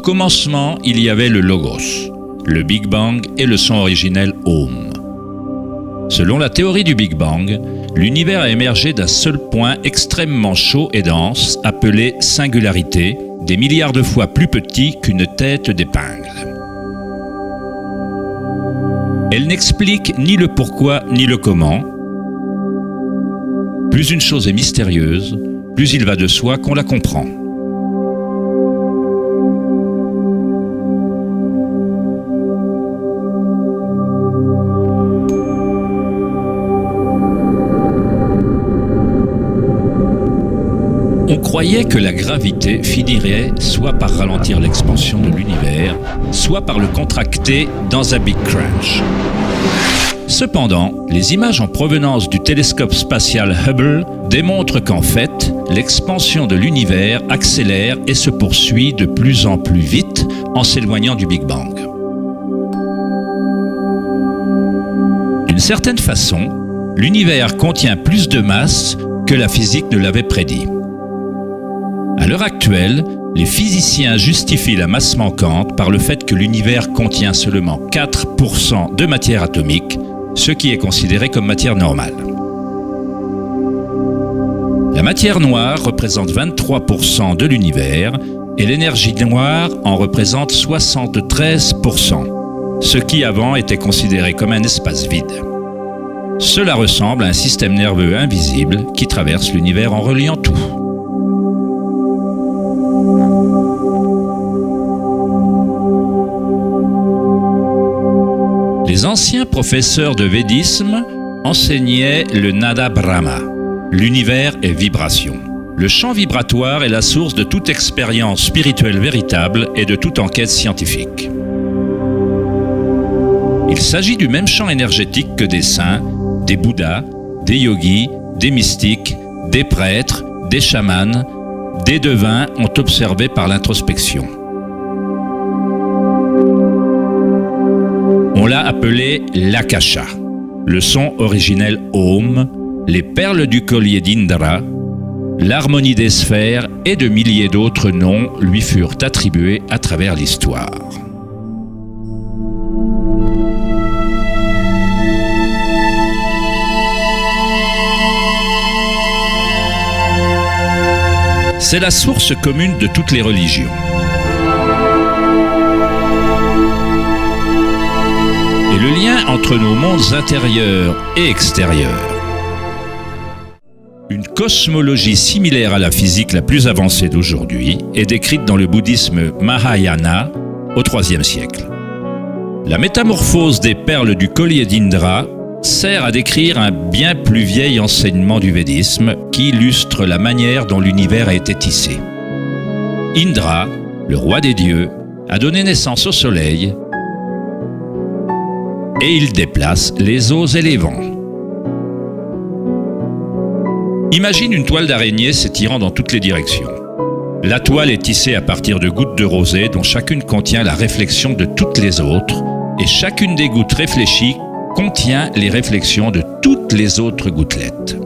commencement, il y avait le Logos, le Big Bang et le son originel Om. Selon la théorie du Big Bang, l'univers a émergé d'un seul point extrêmement chaud et dense, appelé singularité, des milliards de fois plus petit qu'une tête d'épingle. Elle n'explique ni le pourquoi ni le comment. Plus une chose est mystérieuse, plus il va de soi qu'on la comprend. On croyait que la gravité finirait soit par ralentir l'expansion de l'univers, soit par le contracter dans un Big Crunch. Cependant, les images en provenance du télescope spatial Hubble démontrent qu'en fait, l'expansion de l'univers accélère et se poursuit de plus en plus vite en s'éloignant du Big Bang. D'une certaine façon, l'univers contient plus de masse que la physique ne l'avait prédit. À l'heure actuelle, les physiciens justifient la masse manquante par le fait que l'univers contient seulement 4% de matière atomique, ce qui est considéré comme matière normale. La matière noire représente 23% de l'univers et l'énergie noire en représente 73%, ce qui avant était considéré comme un espace vide. Cela ressemble à un système nerveux invisible qui traverse l'univers en reliant tout. Les anciens professeurs de védisme enseignaient le Nada Brahma. L'univers est vibration. Le champ vibratoire est la source de toute expérience spirituelle véritable et de toute enquête scientifique. Il s'agit du même champ énergétique que des saints, des bouddhas, des yogis, des mystiques, des prêtres, des chamans, des devins ont observé par l'introspection. On l'a appelé l'Akasha, le son originel Om, les perles du collier d'Indra, l'harmonie des sphères et de milliers d'autres noms lui furent attribués à travers l'histoire. C'est la source commune de toutes les religions. Et le lien entre nos mondes intérieurs et extérieurs. Une cosmologie similaire à la physique la plus avancée d'aujourd'hui est décrite dans le bouddhisme Mahayana au IIIe siècle. La métamorphose des perles du collier d'Indra sert à décrire un bien plus vieil enseignement du védisme qui illustre la manière dont l'univers a été tissé. Indra, le roi des dieux, a donné naissance au soleil et il déplace les eaux et les vents. Imagine une toile d'araignée s'étirant dans toutes les directions. La toile est tissée à partir de gouttes de rosée dont chacune contient la réflexion de toutes les autres et chacune des gouttes réfléchies contient les réflexions de toutes les autres gouttelettes.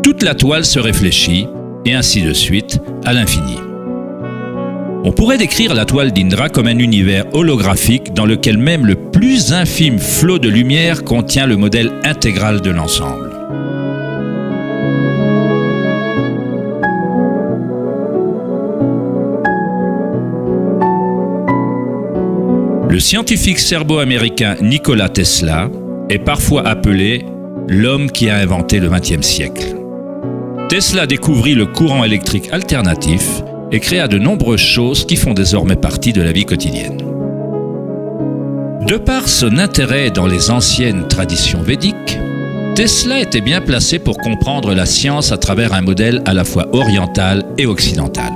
Toute la toile se réfléchit et ainsi de suite à l'infini. On pourrait décrire la toile d'Indra comme un univers holographique dans lequel même le plus infime flot de lumière contient le modèle intégral de l'ensemble. Le scientifique serbo-américain Nikola Tesla est parfois appelé l'homme qui a inventé le XXe siècle. Tesla découvrit le courant électrique alternatif et créa de nombreuses choses qui font désormais partie de la vie quotidienne. De par son intérêt dans les anciennes traditions védiques, Tesla était bien placé pour comprendre la science à travers un modèle à la fois oriental et occidental.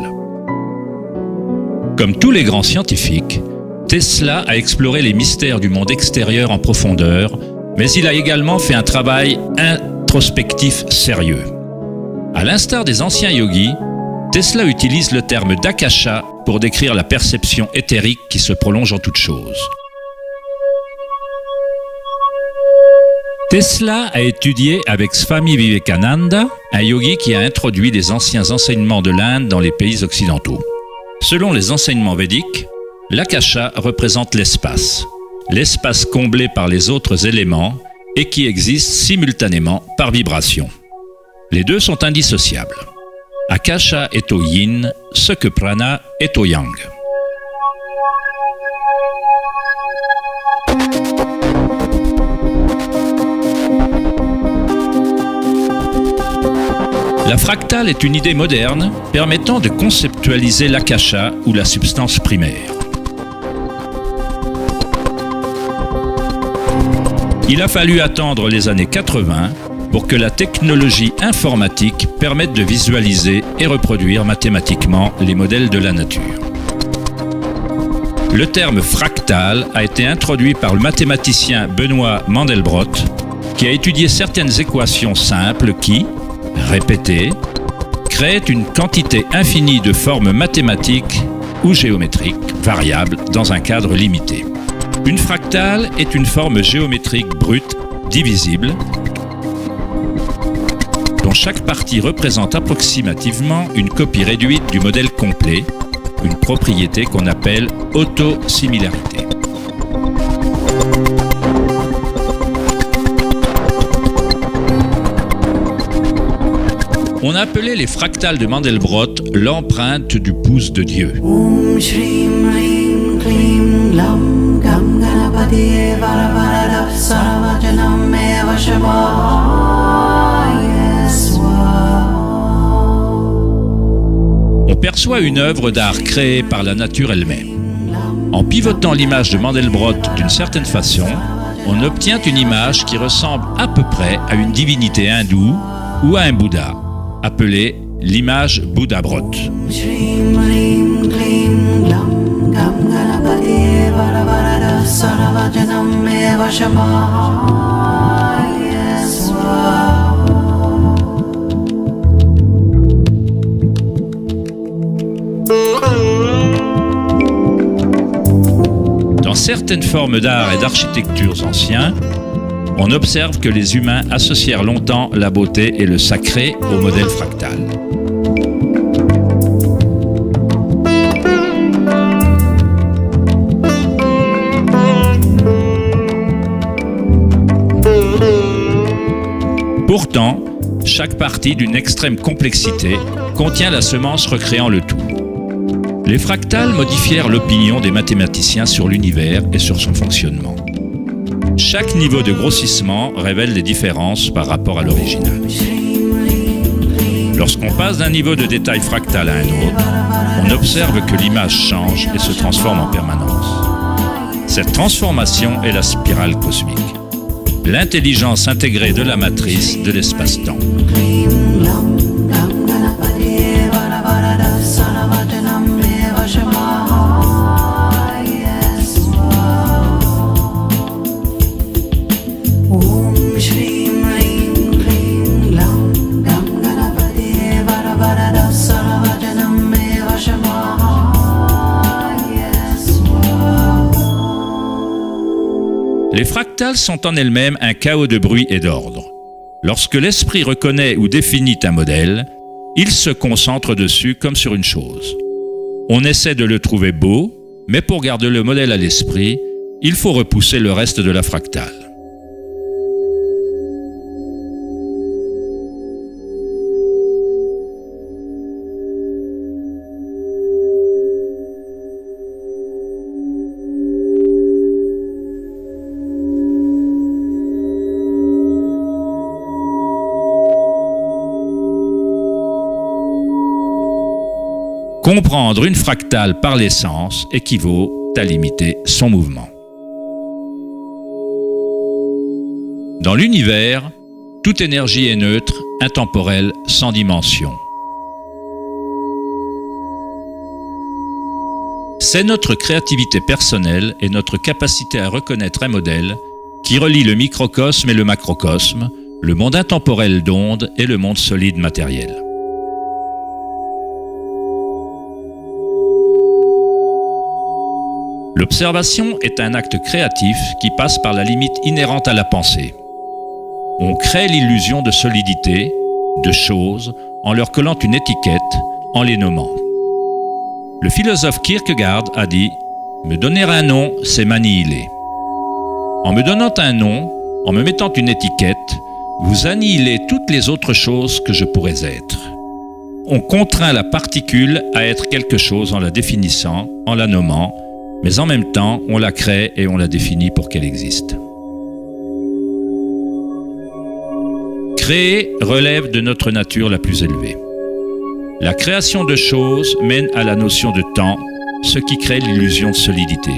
Comme tous les grands scientifiques, Tesla a exploré les mystères du monde extérieur en profondeur, mais il a également fait un travail introspectif sérieux. À l'instar des anciens yogis, Tesla utilise le terme d'Akasha pour décrire la perception éthérique qui se prolonge en toute chose. Tesla a étudié avec Swami Vivekananda, un yogi qui a introduit les anciens enseignements de l'Inde dans les pays occidentaux. Selon les enseignements védiques, l'akasha représente l'espace comblé par les autres éléments et qui existe simultanément par vibration. Les deux sont indissociables. Akasha est au yin, ce que prana est au yang. La fractale est une idée moderne permettant de conceptualiser l'akasha ou la substance primaire. Il a fallu attendre les années 80 pour que la technologie informatique permette de visualiser et reproduire mathématiquement les modèles de la nature. Le terme fractal a été introduit par le mathématicien Benoît Mandelbrot, qui a étudié certaines équations simples qui, répétées, créent une quantité infinie de formes mathématiques ou géométriques variables dans un cadre limité. Une fractale est une forme géométrique brute, divisible, dont chaque partie représente approximativement une copie réduite du modèle complet, une propriété qu'on appelle autosimilarité. On a appelé les fractales de Mandelbrot l'empreinte du pouce de Dieu. Om Shrim Rim Klim Lam Gam Ganapatiye Varavarada Sarvajanam Eva Shavaya Swaha. On perçoit une œuvre d'art créée par la nature elle-même. En pivotant l'image de Mandelbrot d'une certaine façon, on obtient une image qui ressemble à peu près à une divinité hindoue ou à un Bouddha, appelée l'image Bouddha-Brot. Dans certaines formes d'art et d'architectures anciens, on observe que les humains associèrent longtemps la beauté et le sacré au modèle fractal. Pourtant, chaque partie d'une extrême complexité contient la semence recréant le tout. Les fractales modifièrent l'opinion des mathématiciens sur l'univers et sur son fonctionnement. Chaque niveau de grossissement révèle des différences par rapport à l'original. Lorsqu'on passe d'un niveau de détail fractal à un autre, on observe que l'image change et se transforme en permanence. Cette transformation est la spirale cosmique, l'intelligence intégrée de la matrice de l'espace-temps. Les fractales sont en elles-mêmes un chaos de bruit et d'ordre. Lorsque l'esprit reconnaît ou définit un modèle, il se concentre dessus comme sur une chose. On essaie de le trouver beau, mais pour garder le modèle à l'esprit, il faut repousser le reste de la fractale. Comprendre une fractale par l'essence équivaut à limiter son mouvement. Dans l'univers, toute énergie est neutre, intemporelle, sans dimension. C'est notre créativité personnelle et notre capacité à reconnaître un modèle qui relie le microcosme et le macrocosme, le monde intemporel d'ondes et le monde solide matériel. L'observation est un acte créatif qui passe par la limite inhérente à la pensée. On crée l'illusion de solidité, de choses, en leur collant une étiquette, en les nommant. Le philosophe Kierkegaard a dit « Me donner un nom, c'est m'annihiler. En me donnant un nom, en me mettant une étiquette, vous annihilez toutes les autres choses que je pourrais être. On contraint la particule à être quelque chose en la définissant, en la nommant, mais en même temps, on la crée et on la définit pour qu'elle existe. » Créer relève de notre nature la plus élevée. La création de choses mène à la notion de temps, ce qui crée l'illusion de solidité.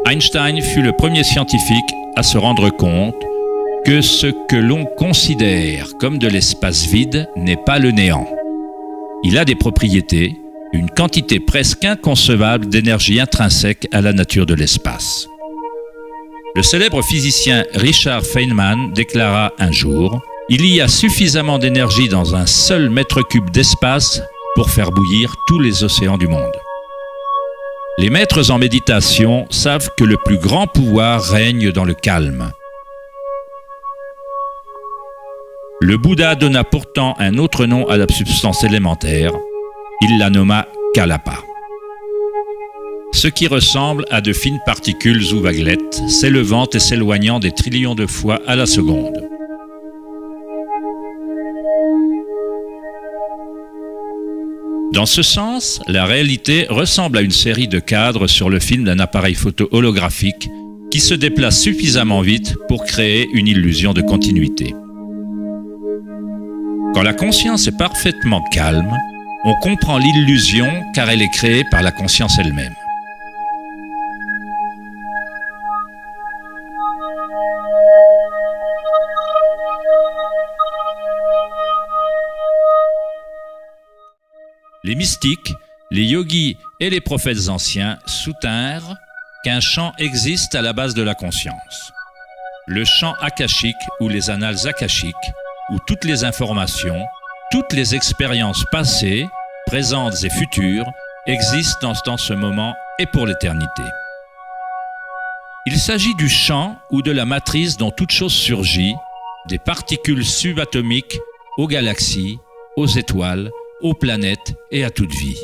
Einstein fut le premier scientifique à se rendre compte que ce que l'on considère comme de l'espace vide n'est pas le néant. Il a des propriétés, une quantité presque inconcevable d'énergie intrinsèque à la nature de l'espace. Le célèbre physicien Richard Feynman déclara un jour « Il y a suffisamment d'énergie dans un seul mètre cube d'espace pour faire bouillir tous les océans du monde. » Les maîtres en méditation savent que le plus grand pouvoir règne dans le calme. Le Bouddha donna pourtant un autre nom à la substance élémentaire. Il la nomma Kalapa. Ce qui ressemble à de fines particules ou vaguelettes, s'élevant et s'éloignant des trillions de fois à la seconde. Dans ce sens, la réalité ressemble à une série de cadres sur le film d'un appareil photo holographique qui se déplace suffisamment vite pour créer une illusion de continuité. Quand la conscience est parfaitement calme, on comprend l'illusion car elle est créée par la conscience elle-même. Les mystiques, les yogis et les prophètes anciens soutinrent qu'un champ existe à la base de la conscience. Le champ akashique ou les annales akashiques, où toutes les informations, toutes les expériences passées, présentes et futures existent dans ce moment et pour l'éternité. Il s'agit du champ ou de la matrice dont toute chose surgit, des particules subatomiques aux galaxies, aux étoiles, aux planètes et à toute vie.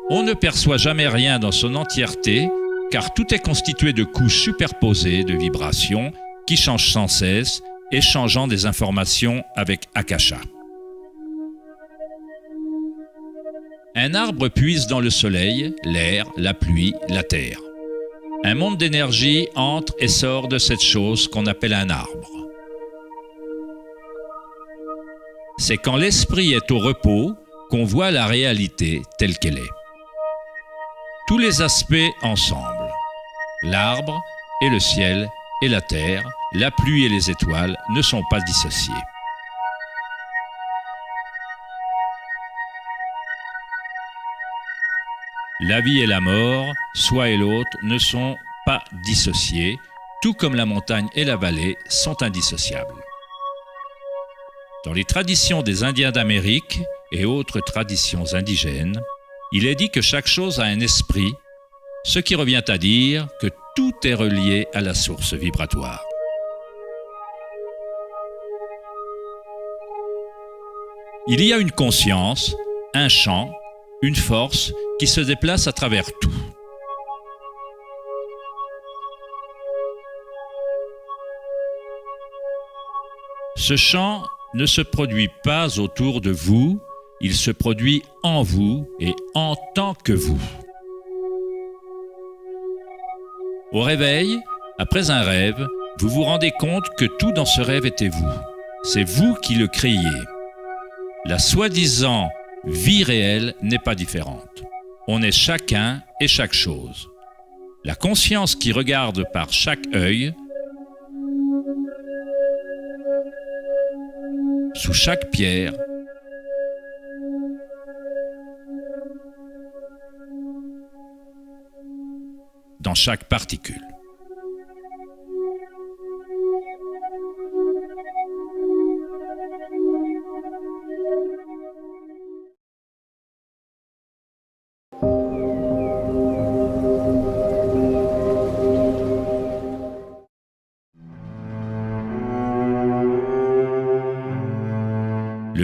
On ne perçoit jamais rien dans son entièreté, car tout est constitué de couches superposées de vibrations qui changent sans cesse, échangeant des informations avec Akasha. Un arbre puise dans le soleil, l'air, la pluie, la terre. Un monde d'énergie entre et sort de cette chose qu'on appelle un arbre. C'est quand l'esprit est au repos qu'on voit la réalité telle qu'elle est. Tous les aspects ensemble, l'arbre et le ciel et la terre, la pluie et les étoiles ne sont pas dissociés. La vie et la mort, soi et l'autre, ne sont pas dissociés, tout comme la montagne et la vallée sont indissociables. Dans les traditions des Indiens d'Amérique et autres traditions indigènes, il est dit que chaque chose a un esprit, ce qui revient à dire que tout est relié à la source vibratoire. Il y a une conscience, un champ, une force qui se déplace à travers tout. Ce champ ne se produit pas autour de vous, il se produit en vous et en tant que vous. Au réveil, après un rêve, vous vous rendez compte que tout dans ce rêve était vous. C'est vous qui le créiez. La soi-disant vie réelle n'est pas différente. On est chacun et chaque chose. La conscience qui regarde par chaque œil, sous chaque pierre, dans chaque particule.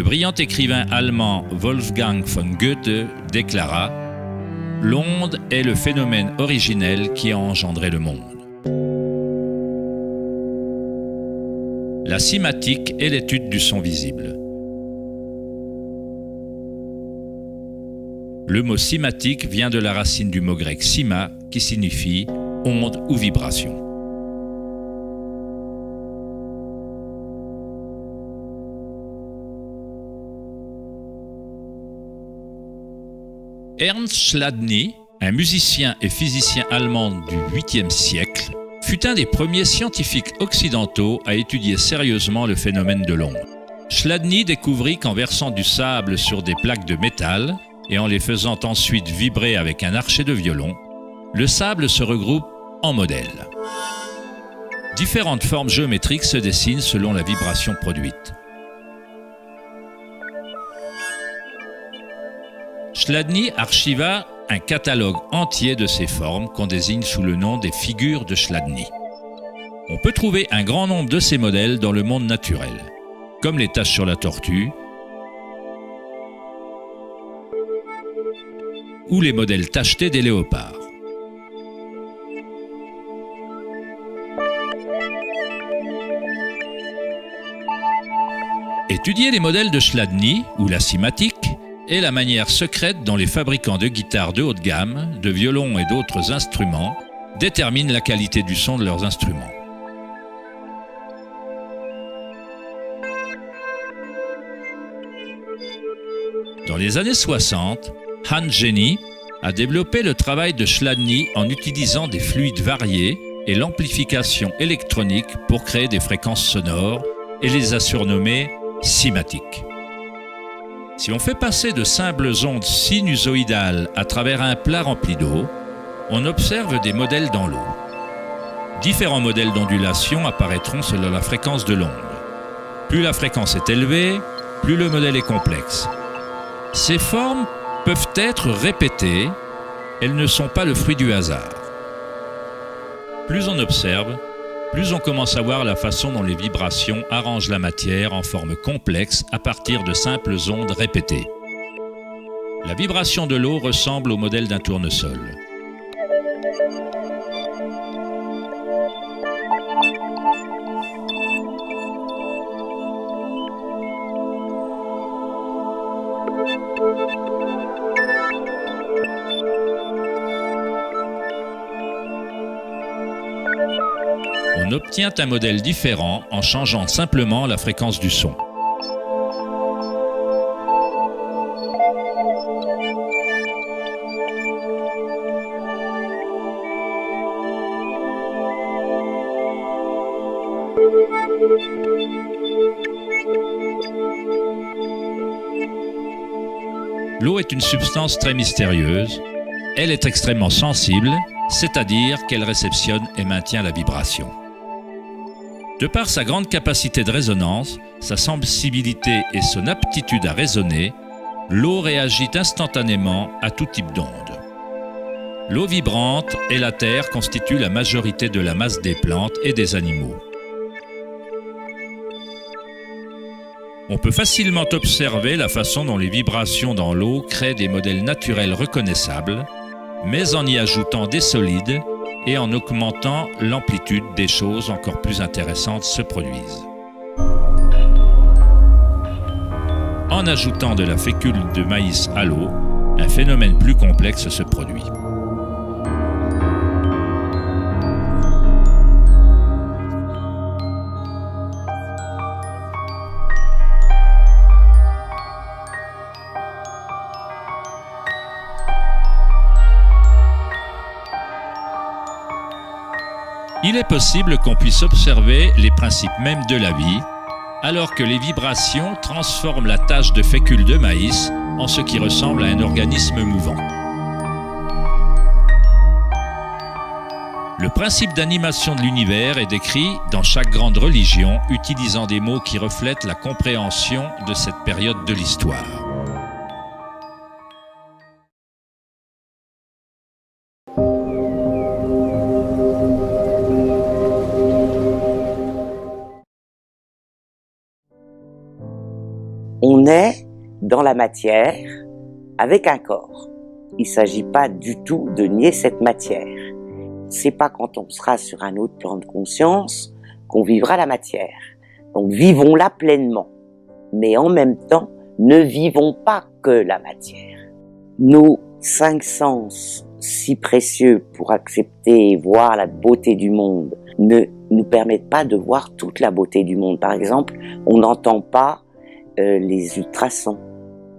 Le brillant écrivain allemand Wolfgang von Goethe déclara « L'onde est le phénomène originel qui a engendré le monde ». La cymatique est l'étude du son visible. Le mot cymatique vient de la racine du mot grec cyma qui signifie onde ou vibration. Ernst Chladni, un musicien et physicien allemand du 8e siècle, fut un des premiers scientifiques occidentaux à étudier sérieusement le phénomène de l'onde. Chladni découvrit qu'en versant du sable sur des plaques de métal et en les faisant ensuite vibrer avec un archet de violon, le sable se regroupe en modèles. Différentes formes géométriques se dessinent selon la vibration produite. Chladni archiva un catalogue entier de ces formes qu'on désigne sous le nom des figures de Chladni. On peut trouver un grand nombre de ces modèles dans le monde naturel, comme les taches sur la tortue ou les modèles tachetés des léopards. Étudier les modèles de Chladni ou la cymatique est la manière secrète dont les fabricants de guitares de haute gamme, de violons et d'autres instruments déterminent la qualité du son de leurs instruments. Dans les années 60, Hans Jenny a développé le travail de Chladni en utilisant des fluides variés et l'amplification électronique pour créer des fréquences sonores et les a surnommées cymatiques. Si on fait passer de simples ondes sinusoïdales à travers un plat rempli d'eau, on observe des modèles dans l'eau. Différents modèles d'ondulation apparaîtront selon la fréquence de l'onde. Plus la fréquence est élevée, plus le modèle est complexe. Ces formes peuvent être répétées, elles ne sont pas le fruit du hasard. Plus on observe, plus on commence à voir la façon dont les vibrations arrangent la matière en forme complexe à partir de simples ondes répétées. La vibration de l'eau ressemble au modèle d'un tournesol. On obtient un modèle différent en changeant simplement la fréquence du son. L'eau est une substance très mystérieuse. Elle est extrêmement sensible, c'est-à-dire qu'elle réceptionne et maintient la vibration. De par sa grande capacité de résonance, sa sensibilité et son aptitude à résonner, l'eau réagit instantanément à tout type d'onde. L'eau vibrante et la terre constituent la majorité de la masse des plantes et des animaux. On peut facilement observer la façon dont les vibrations dans l'eau créent des modèles naturels reconnaissables, mais en y ajoutant des solides et en augmentant l'amplitude, des choses encore plus intéressantes se produisent. En ajoutant de la fécule de maïs à l'eau, un phénomène plus complexe se produit. Il est possible qu'on puisse observer les principes mêmes de la vie, alors que les vibrations transforment la tache de fécule de maïs en ce qui ressemble à un organisme mouvant. Le principe d'animation de l'univers est décrit dans chaque grande religion, utilisant des mots qui reflètent la compréhension de cette période de l'histoire. On On est dans la matière avec un corps. Il ne s'agit pas du tout de nier cette matière. C'est pas quand on sera sur un autre plan de conscience qu'on vivra la matière. Donc vivons-la pleinement. Mais en même temps, ne vivons pas que la matière. Nos 5 sens, si précieux pour accepter et voir la beauté du monde, ne nous permettent pas de voir toute la beauté du monde. Par exemple, on n'entend pas les ultrasons.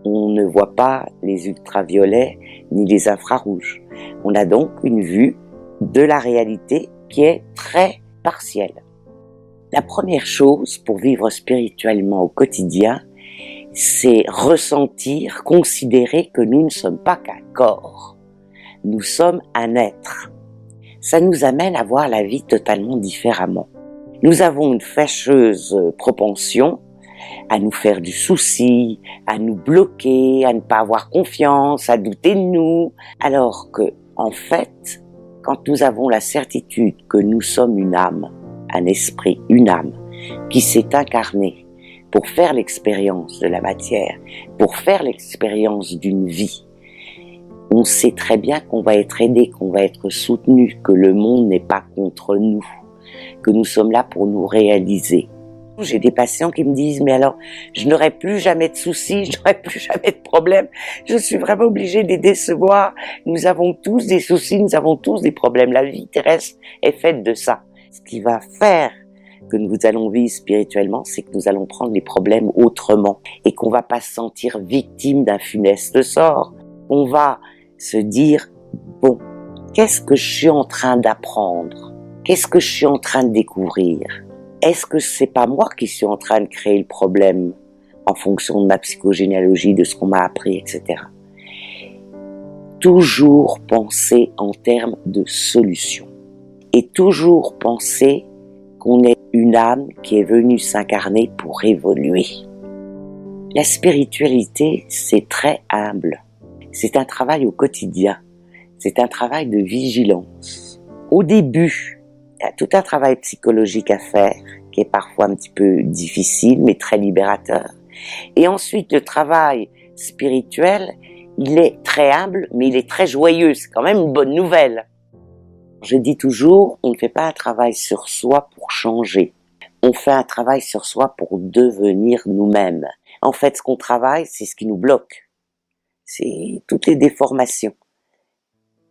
On ne voit pas les ultraviolets ni les infrarouges. On a donc une vue de la réalité qui est très partielle. La première chose pour vivre spirituellement au quotidien, c'est ressentir, considérer que nous ne sommes pas qu'un corps. Nous sommes un être. Ça nous amène à voir la vie totalement différemment. Nous avons une fâcheuse propension à nous faire du souci, à nous bloquer, à ne pas avoir confiance, à douter de nous. Alors que, en fait, quand nous avons la certitude que nous sommes une âme, un esprit, une âme, qui s'est incarnée pour faire l'expérience de la matière, pour faire l'expérience d'une vie, on sait très bien qu'on va être aidé, qu'on va être soutenu, que le monde n'est pas contre nous, que nous sommes là pour nous réaliser. J'ai des patients qui me disent, mais alors, je n'aurai plus jamais de soucis, je n'aurai plus jamais de problèmes. Je suis vraiment obligée de les décevoir. Nous avons tous des soucis, nous avons tous des problèmes. La vie terrestre est faite de ça. Ce qui va faire que nous allons vivre spirituellement, c'est que nous allons prendre les problèmes autrement et qu'on va pas se sentir victime d'un funeste sort. On va se dire, bon, qu'est-ce que je suis en train d'apprendre? Qu'est-ce que je suis en train de découvrir? Est-ce que c'est pas moi qui suis en train de créer le problème en fonction de ma psychogénéalogie, de ce qu'on m'a appris, etc. Toujours penser en termes de solution et toujours penser qu'on est une âme qui est venue s'incarner pour évoluer. La spiritualité, c'est très humble. C'est un travail au quotidien. C'est un travail de vigilance. Au début, il y a tout un travail psychologique à faire, qui est parfois un petit peu difficile, mais très libérateur. Et ensuite, le travail spirituel, il est très humble, mais il est très joyeux. C'est quand même une bonne nouvelle. Je dis toujours, on ne fait pas un travail sur soi pour changer. On fait un travail sur soi pour devenir nous-mêmes. En fait, ce qu'on travaille, c'est ce qui nous bloque. C'est toutes les déformations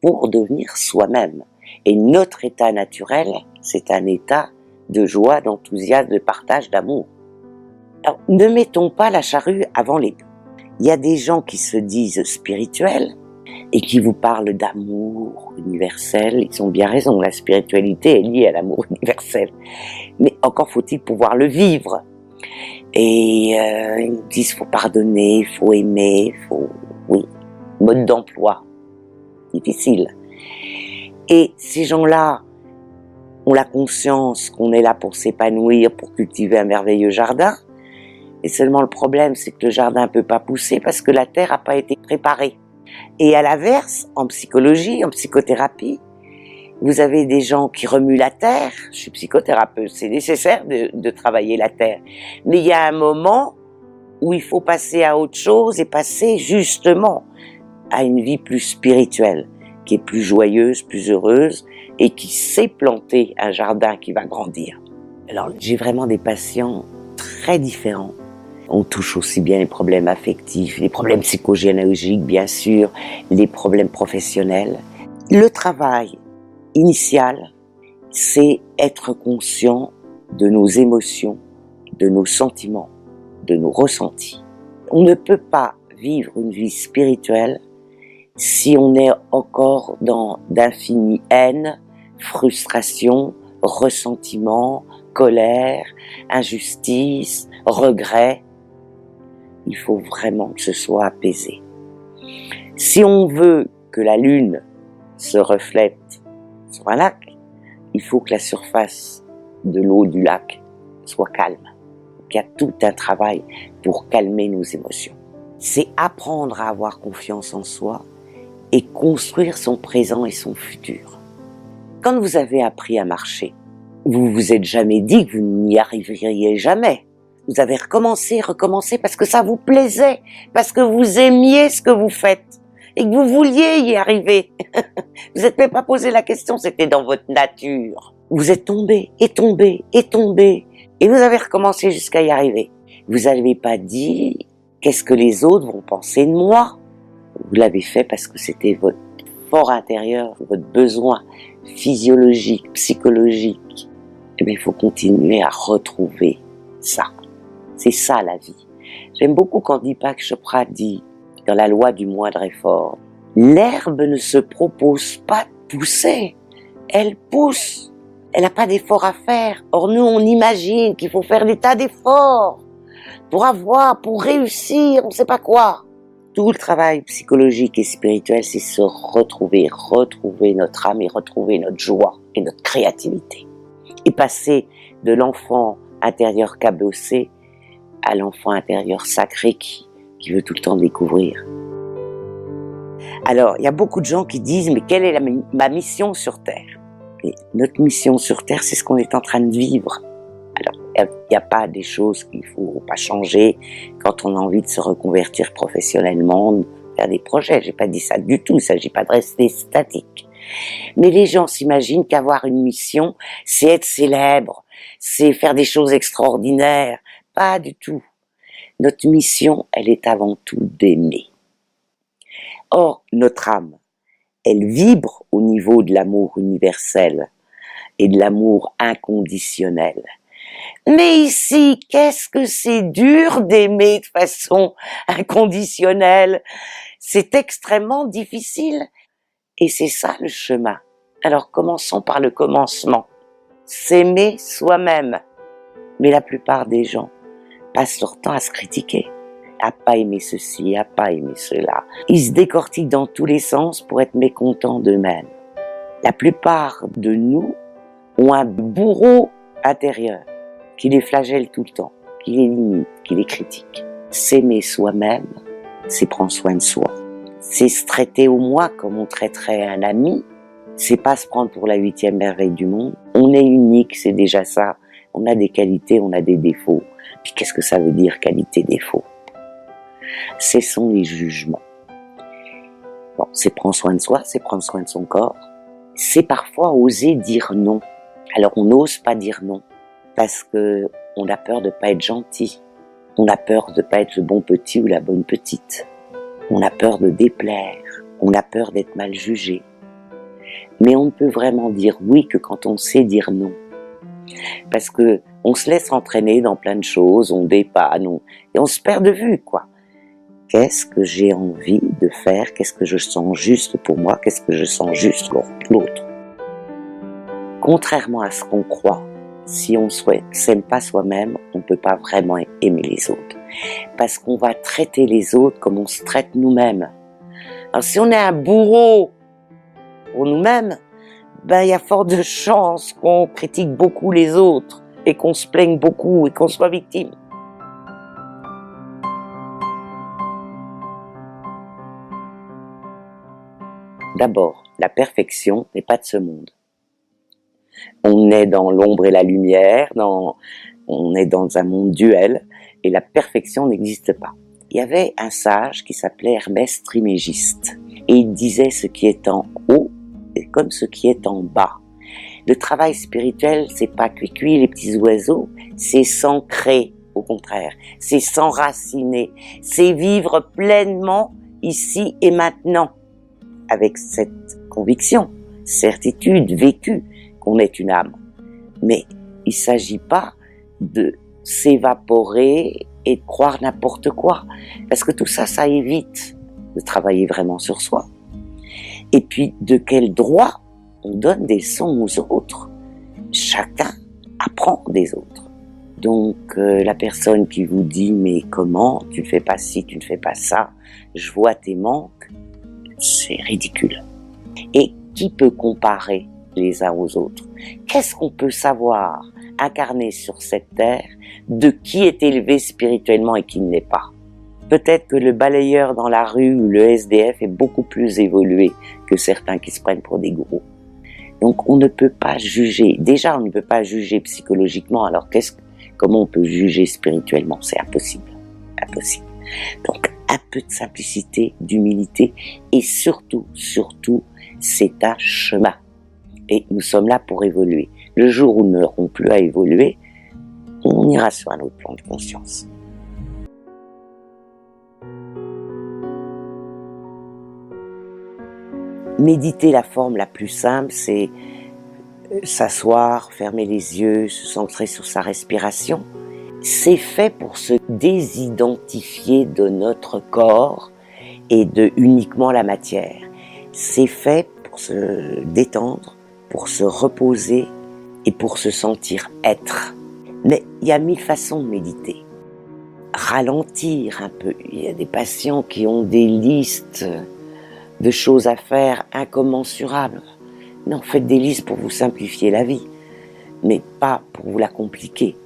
pour devenir soi-même. Et notre état naturel, c'est un état de joie, d'enthousiasme, de partage, d'amour. Alors, ne mettons pas la charrue avant les bœufs. Il y a des gens qui se disent spirituels et qui vous parlent d'amour universel. Ils ont bien raison, la spiritualité est liée à l'amour universel. Mais encore faut-il pouvoir le vivre. Et ils nous disent faut pardonner, faut aimer, oui, mode d'emploi. Difficile. Et ces gens-là ont la conscience qu'on est là pour s'épanouir, pour cultiver un merveilleux jardin. Et seulement le problème, c'est que le jardin ne peut pas pousser parce que la terre n'a pas été préparée. Et à l'inverse, en psychologie, en psychothérapie, vous avez des gens qui remuent la terre. Je suis psychothérapeute, c'est nécessaire de travailler la terre. Mais il y a un moment où il faut passer à autre chose et passer justement à une vie plus spirituelle, qui est plus joyeuse, plus heureuse et qui sait planter un jardin qui va grandir. Alors, j'ai vraiment des patients très différents. On touche aussi bien les problèmes affectifs, les problèmes psychogénéalogiques, bien sûr, les problèmes professionnels. Le travail initial, c'est être conscient de nos émotions, de nos sentiments, de nos ressentis. On ne peut pas vivre une vie spirituelle si on est encore dans d'infinies haines, frustration, ressentiment, colère, injustice, regret. Il faut vraiment que ce soit apaisé. Si on veut que la lune se reflète sur un lac, il faut que la surface de l'eau du lac soit calme. Donc, il y a tout un travail pour calmer nos émotions. C'est apprendre à avoir confiance en soi et construire son présent et son futur. Quand vous avez appris à marcher, vous vous êtes jamais dit que vous n'y arriveriez jamais. Vous avez recommencé parce que ça vous plaisait, parce que vous aimiez ce que vous faites et que vous vouliez y arriver. Vous n'êtes même pas posé la question, c'était dans votre nature. Vous êtes tombé et vous avez recommencé jusqu'à y arriver. Vous n'avez pas dit qu'est-ce que les autres vont penser de moi. Vous l'avez fait parce que c'était votre fort intérieur, votre besoin physiologique, psychologique. Et bien, il faut continuer à retrouver ça. C'est ça la vie. J'aime beaucoup quand Deepak Chopra dit dans la loi du moindre effort, l'herbe ne se propose pas de pousser, elle pousse. Elle n'a pas d'effort à faire. Or nous, on imagine qu'il faut faire des tas d'efforts pour réussir, on ne sait pas quoi. Tout le travail psychologique et spirituel, c'est se retrouver notre âme et retrouver notre joie et notre créativité. Et passer de l'enfant intérieur cabossé à l'enfant intérieur sacré qui veut tout le temps découvrir. Alors, il y a beaucoup de gens qui disent, mais quelle est ma mission sur Terre ? Et notre mission sur Terre, c'est ce qu'on est en train de vivre. Alors, il n'y a pas des choses qu'il ne faut pas changer quand on a envie de se reconvertir professionnellement, de faire des projets. Je n'ai pas dit ça du tout, il ne s'agit pas de rester statique. Mais les gens s'imaginent qu'avoir une mission, c'est être célèbre, c'est faire des choses extraordinaires. Pas du tout. Notre mission, elle est avant tout d'aimer. Or, notre âme, elle vibre au niveau de l'amour universel et de l'amour inconditionnel. Mais ici, qu'est-ce que c'est dur d'aimer de façon inconditionnelle. C'est extrêmement difficile. Et c'est ça le chemin. Alors commençons par le commencement. S'aimer soi-même. Mais la plupart des gens passent leur temps à se critiquer, à pas aimer ceci, à pas aimer cela. Ils se décortiquent dans tous les sens pour être mécontents d'eux-mêmes. La plupart de nous ont un bourreau intérieur qui les flagelle tout le temps, qui les limite, qui les critique. S'aimer soi-même, c'est prendre soin de soi. C'est se traiter au moi comme on traiterait un ami. C'est pas se prendre pour la 8e merveille du monde. On est unique, c'est déjà ça. On a des qualités, on a des défauts. Puis qu'est-ce que ça veut dire, qualité-défaut ? Cessons les jugements. Bon, c'est prendre soin de soi, c'est prendre soin de son corps. C'est parfois oser dire non. Alors on n'ose pas dire non parce que on a peur de pas être gentil. On a peur de pas être le bon petit ou la bonne petite. On a peur de déplaire. On a peur d'être mal jugé. Mais on ne peut vraiment dire oui que quand on sait dire non. Parce que on se laisse entraîner dans plein de choses, on dépanne, et on se perd de vue, quoi. Qu'est-ce que j'ai envie de faire ? Qu'est-ce que je sens juste pour moi ? Qu'est-ce que je sens juste pour l'autre ? Contrairement à ce qu'on croit, si on s'aime pas soi-même, on ne peut pas vraiment aimer les autres. Parce qu'on va traiter les autres comme on se traite nous-mêmes. Alors si on est un bourreau pour nous-mêmes, il y a fort de chances qu'on critique beaucoup les autres et qu'on se plaigne beaucoup et qu'on soit victime. D'abord, la perfection n'est pas de ce monde. On est dans l'ombre et la lumière, on est dans un monde duel, et la perfection n'existe pas. Il y avait un sage qui s'appelait Hermès Trismégiste, et il disait ce qui est en haut est comme ce qui est en bas. Le travail spirituel, c'est pas cuit les petits oiseaux, c'est s'ancrer, au contraire, c'est s'enraciner, c'est vivre pleinement ici et maintenant, avec cette conviction, certitude vécue qu'on est une âme. Mais il ne s'agit pas de s'évaporer et de croire n'importe quoi, parce que tout ça, ça évite de travailler vraiment sur soi. Et puis, de quel droit on donne des leçons aux autres ? Chacun apprend des autres. Donc, la personne qui vous dit « mais comment, tu ne fais pas ci, tu ne fais pas ça, je vois tes manques », c'est ridicule. Et qui peut comparer les uns aux autres ? Qu'est-ce qu'on peut savoir, incarné sur cette terre, de qui est élevé spirituellement et qui ne l'est pas ? Peut-être que le balayeur dans la rue ou le SDF est beaucoup plus évolué que certains qui se prennent pour des gourous. Donc on ne peut pas juger. Déjà, on ne peut pas juger psychologiquement. Alors Comment on peut juger spirituellement? C'est impossible. Impossible. Donc, un peu de simplicité, d'humilité et surtout, c'est un chemin. Et nous sommes là pour évoluer. Le jour où nous n'aurons plus à évoluer, on ira sur un autre plan de conscience. Méditer, la forme la plus simple, c'est s'asseoir, fermer les yeux, se centrer sur sa respiration. C'est fait pour se désidentifier de notre corps et de uniquement la matière. C'est fait pour se détendre, pour se reposer et pour se sentir être. Mais il y a 1000 façons de méditer. Ralentir un peu. Il y a des patients qui ont des listes de choses à faire incommensurables. Non, faites des listes pour vous simplifier la vie, mais pas pour vous la compliquer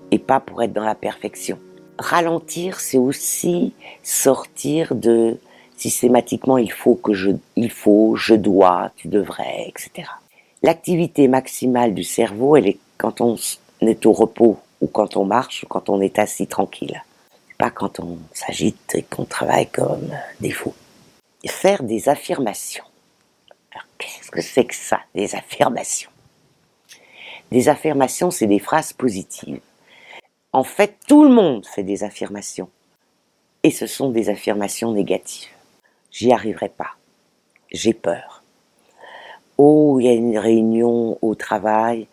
et pas pour être dans la perfection. Ralentir, c'est aussi sortir de systématiquement il faut, je dois, tu devrais, etc. L'activité maximale du cerveau, elle est quand on est au repos ou quand on marche ou quand on est assis tranquille. Pas quand on s'agite et qu'on travaille comme des fous. Faire des affirmations. Alors, qu'est-ce que c'est que ça, des affirmations? Des affirmations, c'est des phrases positives. En fait, tout le monde fait des affirmations. Et ce sont des affirmations négatives. J'y arriverai pas. J'ai peur. Oh, il y a une réunion au travail,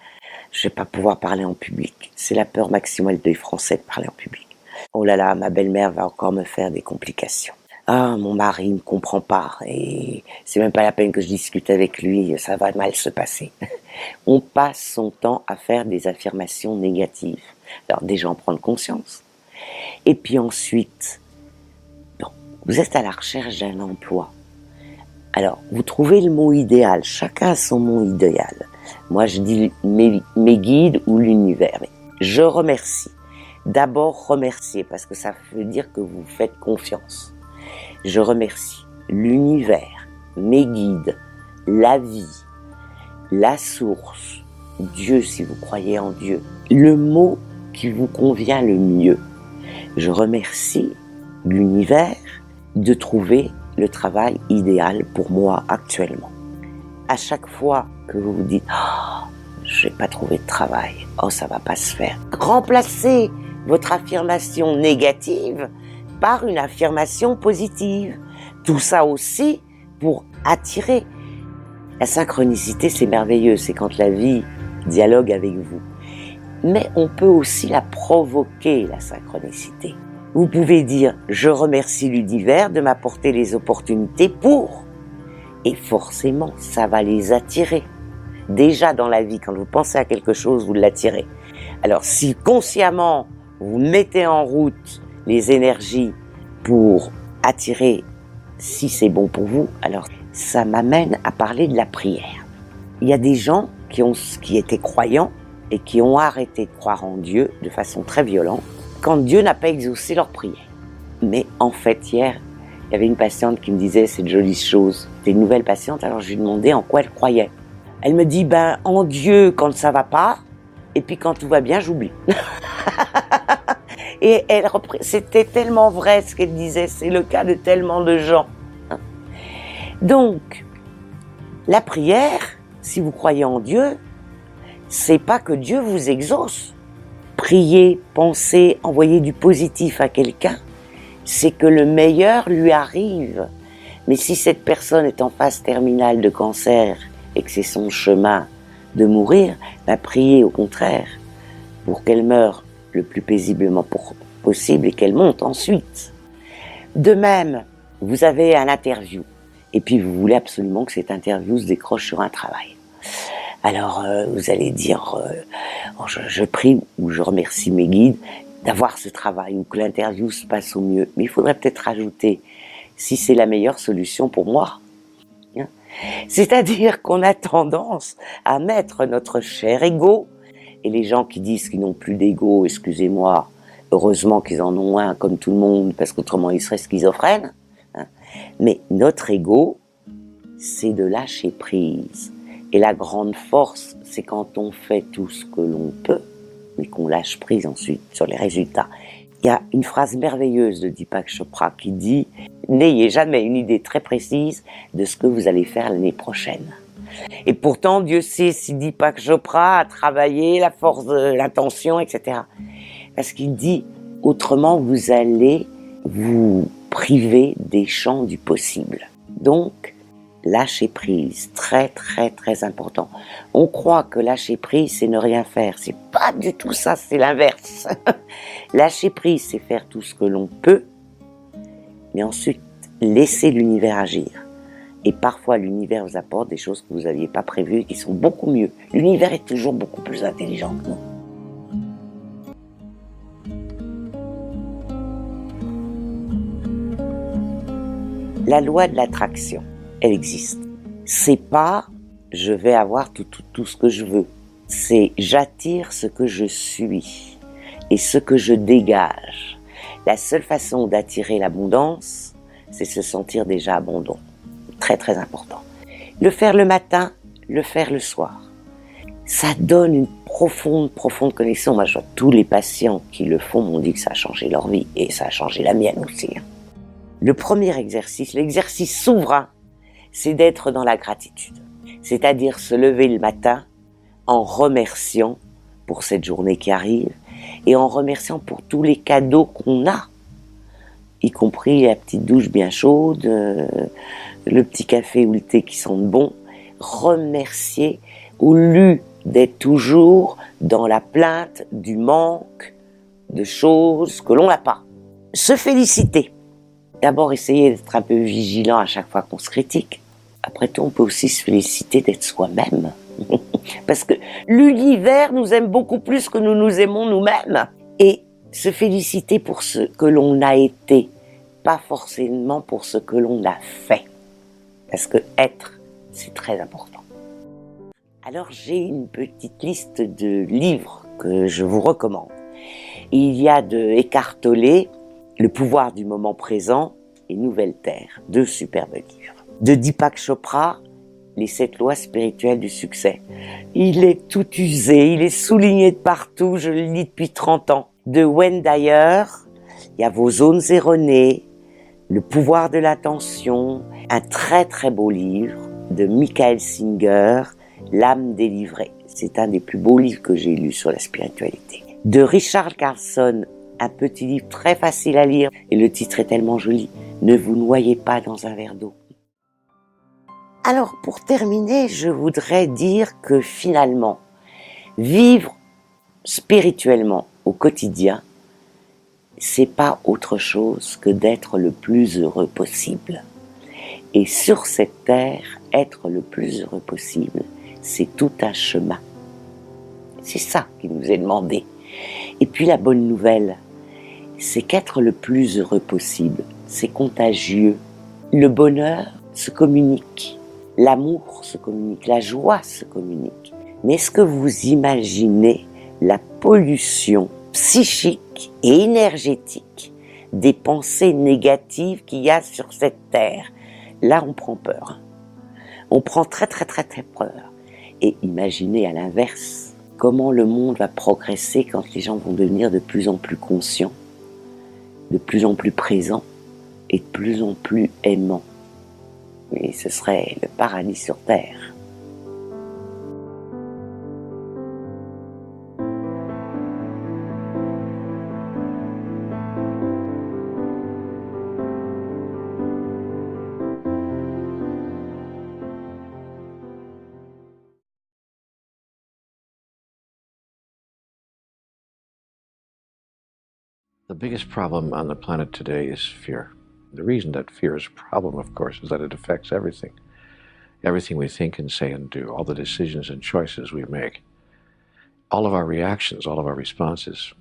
je vais pas pouvoir parler en public. C'est la peur maximale des Français de parler en public. Oh là là, ma belle-mère va encore me faire des complications. Ah, mon mari ne comprend pas et c'est même pas la peine que je discute avec lui, ça va mal se passer. On passe son temps à faire des affirmations négatives. Alors déjà en prendre conscience. Et puis ensuite, bon, vous êtes à la recherche d'un emploi. Alors, vous trouvez le mot idéal. Chacun a son mot idéal. Moi, je dis mes guides ou l'univers. Je remercie. D'abord, remercier, parce que ça veut dire que vous faites confiance. Je remercie l'univers, mes guides, la vie, la source, Dieu si vous croyez en Dieu, le mot qui vous convient le mieux. Je remercie l'univers de trouver le travail idéal pour moi actuellement. À chaque fois que vous vous dites oh, je vais pas trouver de travail, oh ça va pas se faire, remplacez votre affirmation négative par une affirmation positive. Tout ça aussi pour attirer. La synchronicité, c'est merveilleux, c'est quand la vie dialogue avec vous. Mais on peut aussi la provoquer, la synchronicité. Vous pouvez dire « Je remercie l'univers de m'apporter les opportunités pour ». Et forcément, ça va les attirer. Déjà dans la vie, quand vous pensez à quelque chose, vous l'attirez. Alors si consciemment, vous mettez en route les énergies pour attirer, si c'est bon pour vous, alors ça m'amène à parler de la prière. Il y a des gens qui étaient croyants et qui ont arrêté de croire en Dieu de façon très violente quand Dieu n'a pas exaucé leur prière. Mais en fait, hier, il y avait une patiente qui me disait cette jolie chose. C'était une nouvelle patiente, alors je lui demandais en quoi elle croyait. Elle me dit, en Dieu quand ça va pas, et puis quand tout va bien, j'oublie. Et c'était tellement vrai ce qu'elle disait, c'est le cas de tellement de gens. Donc, la prière, si vous croyez en Dieu, c'est pas que Dieu vous exauce. Prier, penser, envoyer du positif à quelqu'un, c'est que le meilleur lui arrive. Mais si cette personne est en phase terminale de cancer et que c'est son chemin de mourir, priez au contraire pour qu'elle meure le plus paisiblement possible et qu'elle monte ensuite. De même, vous avez un interview et puis vous voulez absolument que cette interview se décroche sur un travail. Alors vous allez dire je prie ou je remercie mes guides d'avoir ce travail ou que l'interview se passe au mieux. Mais il faudrait peut-être rajouter si c'est la meilleure solution pour moi. C'est-à-dire qu'on a tendance à mettre notre cher ego, et les gens qui disent qu'ils n'ont plus d'ego, excusez-moi, heureusement qu'ils en ont un comme tout le monde, parce qu'autrement ils seraient schizophrènes. Mais notre ego, c'est de lâcher prise. Et la grande force, c'est quand on fait tout ce que l'on peut, et qu'on lâche prise ensuite sur les résultats. Il y a une phrase merveilleuse de Deepak Chopra qui dit « N'ayez jamais une idée très précise de ce que vous allez faire l'année prochaine ». Et pourtant, Dieu sait si Deepak Chopra a travaillé la force de l'intention, etc. Parce qu'il dit « Autrement, vous allez vous priver des champs du possible ». Donc, lâcher prise, très très très important. On croit que lâcher prise, c'est ne rien faire. C'est pas du tout ça, c'est l'inverse. Lâcher prise, c'est faire tout ce que l'on peut, mais ensuite laisser l'univers agir. Et parfois, l'univers vous apporte des choses que vous n'aviez pas prévues et qui sont beaucoup mieux. L'univers est toujours beaucoup plus intelligent que nous. La loi de l'attraction, elle existe. C'est pas « je vais avoir tout ce que je veux ». C'est « j'attire ce que je suis et ce que je dégage ». La seule façon d'attirer l'abondance, c'est se sentir déjà abondant. Très très important. Le faire le matin, le faire le soir. Ça donne une profonde connexion. Moi, je vois tous les patients qui le font m'ont dit que ça a changé leur vie et ça a changé la mienne aussi. Le premier exercice, l'exercice souverain, c'est d'être dans la gratitude. C'est-à-dire se lever le matin en remerciant pour cette journée qui arrive et en remerciant pour tous les cadeaux qu'on a, y compris la petite douche bien chaude, le petit café ou le thé qui sentent bon. Remercier au lieu d'être toujours dans la plainte du manque de choses que l'on n'a pas. Se féliciter. D'abord, essayer d'être un peu vigilant à chaque fois qu'on se critique. Après tout, on peut aussi se féliciter d'être soi-même. Parce que l'univers nous aime beaucoup plus que nous nous aimons nous-mêmes. Et se féliciter pour ce que l'on a été, pas forcément pour ce que l'on a fait. Parce que être, c'est très important. Alors, j'ai une petite liste de livres que je vous recommande. Il y a de Eckhart Tolle, Le pouvoir du moment présent et Nouvelle Terre, 2 superbes livres. De Deepak Chopra, Les 7 lois spirituelles du succès. Il est tout usé, il est souligné de partout, je le lis depuis 30 ans. De Wayne Dyer, il y a Vos zones erronées, Le pouvoir de l'attention, un très très beau livre de Michael Singer, L'âme délivrée. C'est un des plus beaux livres que j'ai lus sur la spiritualité. De Richard Carlson, un petit livre très facile à lire et le titre est tellement joli. Ne vous noyez pas dans un verre d'eau. Alors pour terminer, je voudrais dire que finalement, vivre spirituellement au quotidien, c'est pas autre chose que d'être le plus heureux possible. Et sur cette terre, être le plus heureux possible, c'est tout un chemin. C'est ça qui nous est demandé. Et puis la bonne nouvelle, c'est qu'être le plus heureux possible, c'est contagieux. Le bonheur se communique, l'amour se communique, la joie se communique. Mais est-ce que vous imaginez la pollution psychique et énergétique des pensées négatives qu'il y a sur cette terre? Là, on prend peur. On prend très très très très peur. Et imaginez à l'inverse comment le monde va progresser quand les gens vont devenir de plus en plus conscients, de plus en plus présents et de plus en plus aimants. Et ce serait le paradis sur terre. The biggest problem on the planet today is fear. The reason that fear is a problem, of course, is that it affects everything. Everything we think and say and do, all the decisions and choices we make, all of our reactions, all of our responses,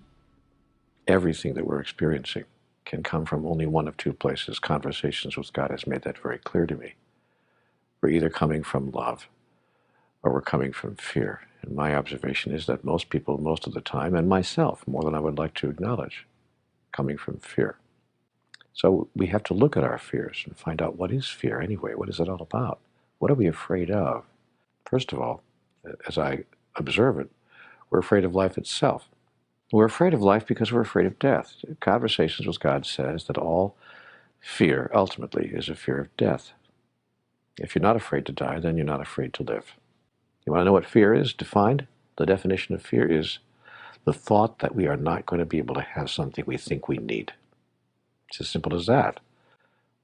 everything that we're experiencing can come from only one of 2 places. Conversations with God has made that very clear to me. We're either coming from love or we're coming from fear. And my observation is that most people, most of the time, and myself, more than I would like to acknowledge, coming from fear. So we have to look at our fears and find out, what is fear anyway? What is it all about? What are we afraid of? First of all, as I observe it, we're afraid of life itself. We're afraid of life because we're afraid of death. Conversations with God says that all fear, ultimately, is a fear of death. If you're not afraid to die, then you're not afraid to live. You want to know what fear is defined? The definition of fear is the thought that we are not going to be able to have something we think we need. It's as simple as that.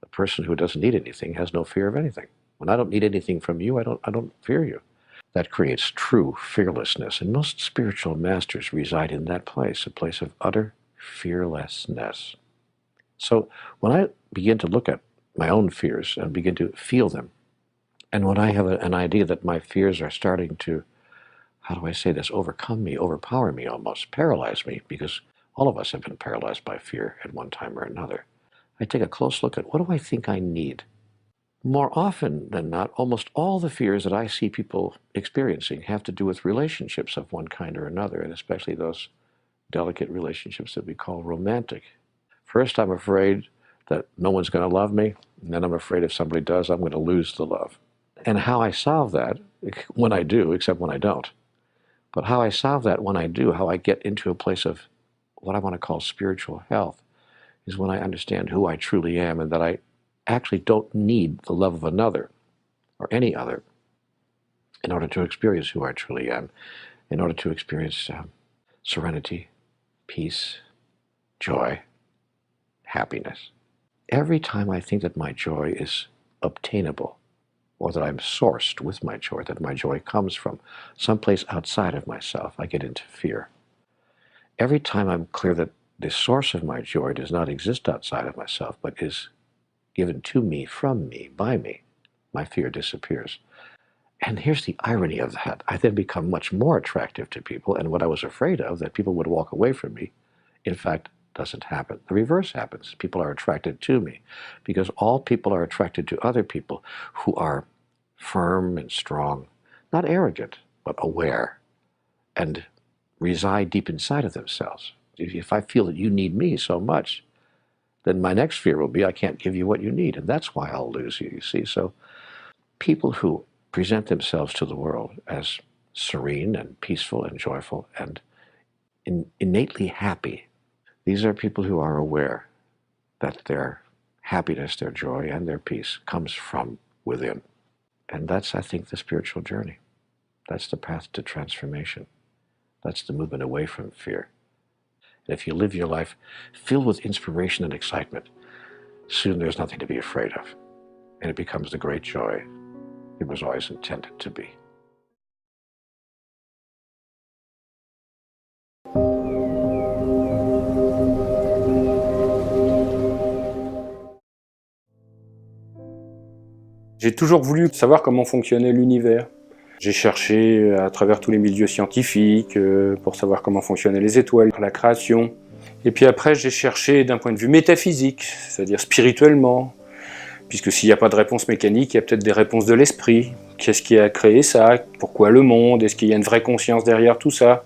A person who doesn't need anything has no fear of anything. When I don't need anything from you, I don't fear you. That creates true fearlessness, and most spiritual masters reside in that place, a place of utter fearlessness. So when I begin to look at my own fears and begin to feel them, and when I have an idea that my fears are starting to, how do I say this, overcome me, overpower me almost, paralyze me, because all of us have been paralyzed by fear at one time or another, I take a close look at what do I think I need? More often than not, almost all the fears that I see people experiencing have to do with relationships of one kind or another, and especially those delicate relationships that we call romantic. First, I'm afraid that no one's going to love me, and then I'm afraid if somebody does, I'm going to lose the love. And how I solve that, when I do, except when I don't, but how I solve that when I do, how I get into a place of what I want to call spiritual health, is when I understand who I truly am and that I actually don't need the love of another or any other in order to experience who I truly am, in order to experience serenity, peace, joy, happiness. Every time I think that my joy is obtainable, or that I'm sourced with my joy, that my joy comes from someplace outside of myself, I get into fear. Every time I'm clear that the source of my joy does not exist outside of myself, but is given to me, from me, by me, my fear disappears. And here's the irony of that. I then become much more attractive to people, and what I was afraid of, that people would walk away from me, in fact, doesn't happen. The reverse happens. People are attracted to me, because all people are attracted to other people who are firm and strong, not arrogant, but aware, and reside deep inside of themselves. If I feel that you need me so much, then my next fear will be I can't give you what you need, and that's why I'll lose you, you see. So people who present themselves to the world as serene and peaceful and joyful and innately happy, these are people who are aware that their happiness, their joy, and their peace comes from within. And that's, I think, the spiritual journey. That's the path to transformation. That's the movement away from fear. And if you live your life filled with inspiration and excitement, soon there's nothing to be afraid of. And it becomes the great joy it was always intended to be. J'ai toujours voulu savoir comment fonctionnait l'univers. J'ai cherché à travers tous les milieux scientifiques pour savoir comment fonctionnaient les étoiles, la création. Et puis après, j'ai cherché d'un point de vue métaphysique, c'est-à-dire spirituellement. Puisque s'il n'y a pas de réponse mécanique, il y a peut-être des réponses de l'esprit. Qu'est-ce qui a créé ça? Pourquoi le monde? Est-ce qu'il y a une vraie conscience derrière tout ça?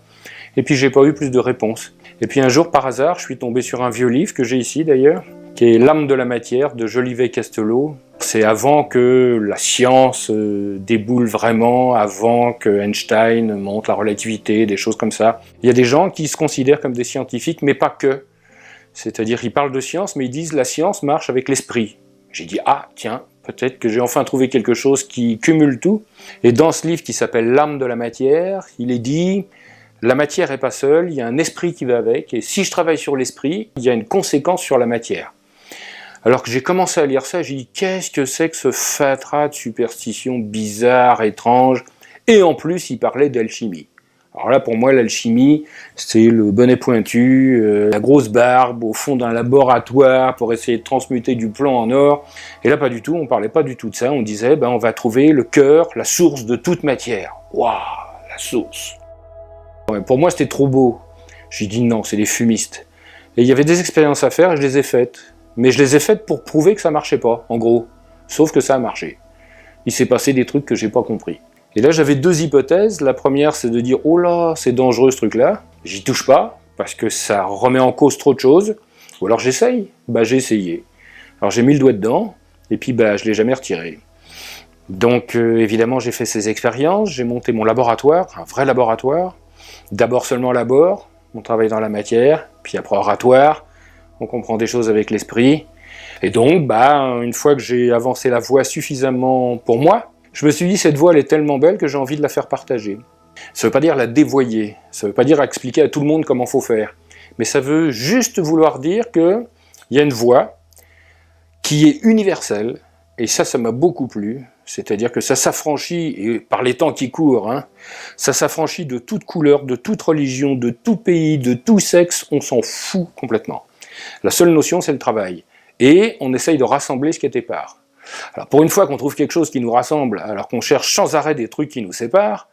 Et puis j'ai pas eu plus de réponses. Et puis un jour, par hasard, je suis tombé sur un vieux livre que j'ai ici d'ailleurs, qui est L'âme de la matière de Jolivet-Castelot. C'est avant que la science déboule vraiment, avant que Einstein montre la relativité, des choses comme ça. Il y a des gens qui se considèrent comme des scientifiques, mais pas que. C'est-à-dire, ils parlent de science, mais ils disent la science marche avec l'esprit. J'ai dit, ah tiens, peut-être que j'ai enfin trouvé quelque chose qui cumule tout. Et dans ce livre qui s'appelle L'âme de la matière, il est dit, la matière n'est pas seule, il y a un esprit qui va avec, et si je travaille sur l'esprit, il y a une conséquence sur la matière. Alors que j'ai commencé à lire ça, j'ai dit, qu'est-ce que c'est que ce fatras de superstitions bizarres, étranges, et en plus, il parlait d'alchimie. Alors là, pour moi, l'alchimie, c'est le bonnet pointu, la grosse barbe au fond d'un laboratoire pour essayer de transmuter du plomb en or. Et là, pas du tout, on parlait pas du tout de ça. On disait, ben, on va trouver le cœur, la source de toute matière. Waouh, la source. Pour moi, c'était trop beau. J'ai dit non, c'est des fumistes. Et il y avait des expériences à faire et je les ai faites. Mais je les ai faites pour prouver que ça marchait pas, en gros. Sauf que ça a marché. Il s'est passé des trucs que j'ai pas compris. Et là, j'avais deux hypothèses. La première, c'est de dire « Oh là, c'est dangereux ce truc-là, j'y touche pas, parce que ça remet en cause trop de choses. » Ou alors j'essaye. Bah, j'ai essayé. Alors j'ai mis le doigt dedans, et puis bah, je l'ai jamais retiré. Donc évidemment, j'ai fait ces expériences, j'ai monté mon laboratoire, un vrai laboratoire. D'abord seulement l'abord, on travaille dans la matière, puis après oratoire, on comprend des choses avec l'esprit. Et donc, une fois que j'ai avancé la voix suffisamment pour moi, je me suis dit, cette voix elle est tellement belle que j'ai envie de la faire partager. Ça ne veut pas dire la dévoyer, ça ne veut pas dire expliquer à tout le monde comment il faut faire, mais ça veut juste vouloir dire qu'il y a une voix qui est universelle, et ça m'a beaucoup plu, c'est-à-dire que ça s'affranchit, et par les temps qui courent, ça s'affranchit de toute couleur, de toute religion, de tout pays, de tout sexe, on s'en fout complètement. La seule notion, c'est le travail. Et on essaye de rassembler ce qui est épars. Alors pour une fois qu'on trouve quelque chose qui nous rassemble, alors qu'on cherche sans arrêt des trucs qui nous séparent,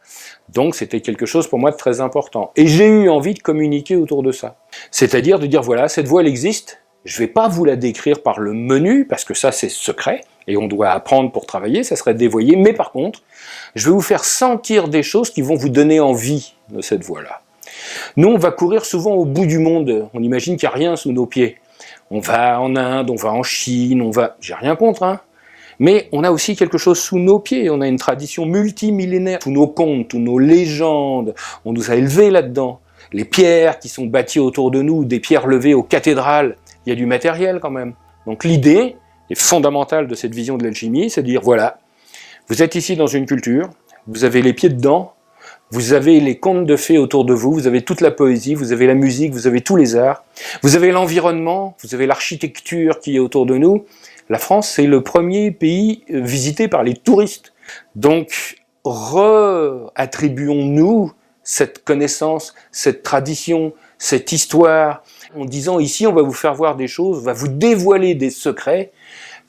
donc c'était quelque chose pour moi de très important. Et j'ai eu envie de communiquer autour de ça. C'est-à-dire de dire, voilà, cette voix elle existe, je ne vais pas vous la décrire par le menu, parce que ça c'est secret, et on doit apprendre pour travailler, ça serait dévoyé, mais par contre, je vais vous faire sentir des choses qui vont vous donner envie de cette voix-là. Nous, on va courir souvent au bout du monde, on imagine qu'il n'y a rien sous nos pieds. On va en Inde, on va en Chine, on va... J'ai rien contre, mais on a aussi quelque chose sous nos pieds, on a une tradition multimillénaire. Tous nos contes, toutes nos légendes, on nous a élevés là-dedans. Les pierres qui sont bâties autour de nous, des pierres levées aux cathédrales, il y a du matériel quand même. Donc l'idée est fondamentale de cette vision de l'alchimie, c'est de dire, voilà, vous êtes ici dans une culture, vous avez les pieds dedans, vous avez les contes de fées autour de vous, vous avez toute la poésie, vous avez la musique, vous avez tous les arts, vous avez l'environnement, vous avez l'architecture qui est autour de nous. La France, c'est le premier pays visité par les touristes. Donc, attribuons-nous cette connaissance, cette tradition, cette histoire, en disant ici, on va vous faire voir des choses, on va vous dévoiler des secrets.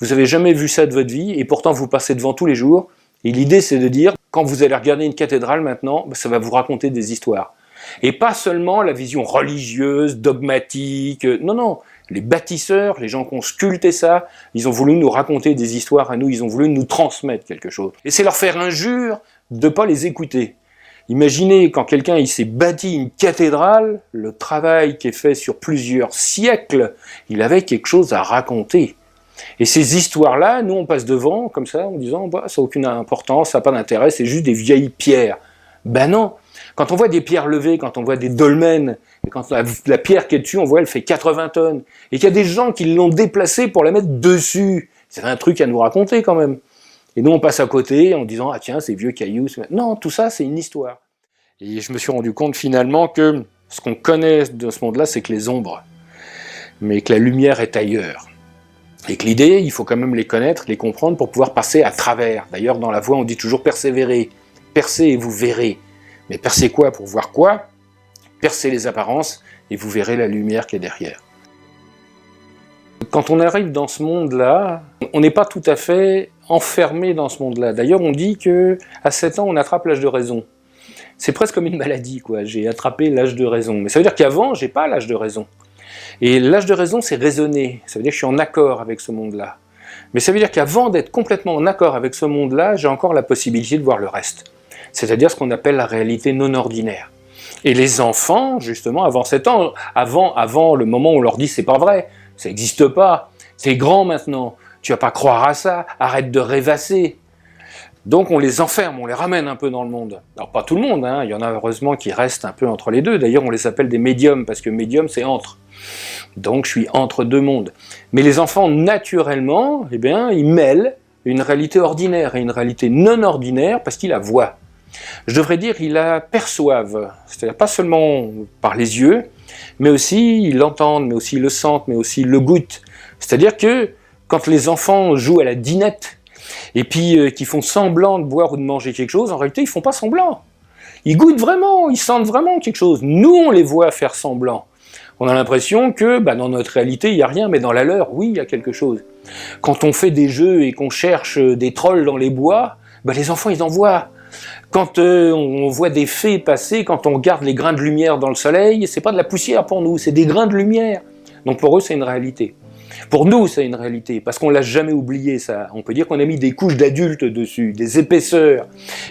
Vous n'avez jamais vu ça de votre vie, et pourtant vous passez devant tous les jours. Et l'idée, c'est de dire, quand vous allez regarder une cathédrale maintenant, ça va vous raconter des histoires. Et pas seulement la vision religieuse, dogmatique, non, les bâtisseurs, les gens qui ont sculpté ça, ils ont voulu nous raconter des histoires à nous, ils ont voulu nous transmettre quelque chose. Et c'est leur faire injure de ne pas les écouter. Imaginez quand quelqu'un il s'est bâti une cathédrale, le travail qui est fait sur plusieurs siècles, il avait quelque chose à raconter. Et ces histoires-là, nous on passe devant, comme ça, en disant ça n'a aucune importance, ça n'a pas d'intérêt, c'est juste des vieilles pierres. Ben non, quand on voit des pierres levées, quand on voit des dolmens, et quand la pierre qui est dessus, on voit elle fait 80 tonnes, et qu'il y a des gens qui l'ont déplacée pour la mettre dessus, c'est un truc à nous raconter quand même. Et nous on passe à côté en disant, ah tiens, ces vieux cailloux, non, tout ça c'est une histoire. Et je me suis rendu compte finalement que ce qu'on connaît de ce monde-là, c'est que les ombres, mais que la lumière est ailleurs. Et que l'idée, il faut quand même les connaître, les comprendre pour pouvoir passer à travers. D'ailleurs, dans la voie, on dit toujours persévérer. Percez et vous verrez. Mais percez quoi pour voir quoi? Percez les apparences et vous verrez la lumière qui est derrière. Quand on arrive dans ce monde-là, on n'est pas tout à fait enfermé dans ce monde-là. D'ailleurs, on dit qu'à 7 ans, on attrape l'âge de raison. C'est presque comme une maladie, quoi. J'ai attrapé l'âge de raison. Mais ça veut dire qu'avant, j'ai pas l'âge de raison. Et l'âge de raison, c'est raisonner. Ça veut dire que je suis en accord avec ce monde-là. Mais ça veut dire qu'avant d'être complètement en accord avec ce monde-là, j'ai encore la possibilité de voir le reste. C'est-à-dire ce qu'on appelle la réalité non ordinaire. Et les enfants, justement, avant 7 ans, avant le moment où on leur dit c'est pas vrai, ça n'existe pas, c'est grand maintenant, tu vas pas croire à ça, arrête de rêvasser. Donc on les enferme, on les ramène un peu dans le monde. Alors pas tout le monde, il y en a heureusement qui restent un peu entre les deux. D'ailleurs on les appelle des médiums, parce que médium c'est entre. Donc je suis entre deux mondes. Mais les enfants, naturellement, ils mêlent une réalité ordinaire et une réalité non ordinaire parce qu'ils la voient. Je devrais dire, ils la perçoivent. C'est-à-dire pas seulement par les yeux, mais aussi ils l'entendent, mais aussi ils le sentent, mais aussi ils le goûtent. C'est-à-dire que quand les enfants jouent à la dinette, et puis qu'ils font semblant de boire ou de manger quelque chose, en réalité ils font pas semblant. Ils goûtent vraiment, ils sentent vraiment quelque chose. Nous on les voit faire semblant. On a l'impression que dans notre réalité il n'y a rien, mais dans la leur, oui, il y a quelque chose. Quand on fait des jeux et qu'on cherche des trolls dans les bois, les enfants ils en voient. Quand on voit des fées passer, quand on regarde les grains de lumière dans le soleil, c'est pas de la poussière pour nous, c'est des grains de lumière. Donc pour eux c'est une réalité. Pour nous, c'est une réalité, parce qu'on l'a jamais oublié, ça. On peut dire qu'on a mis des couches d'adultes dessus, des épaisseurs,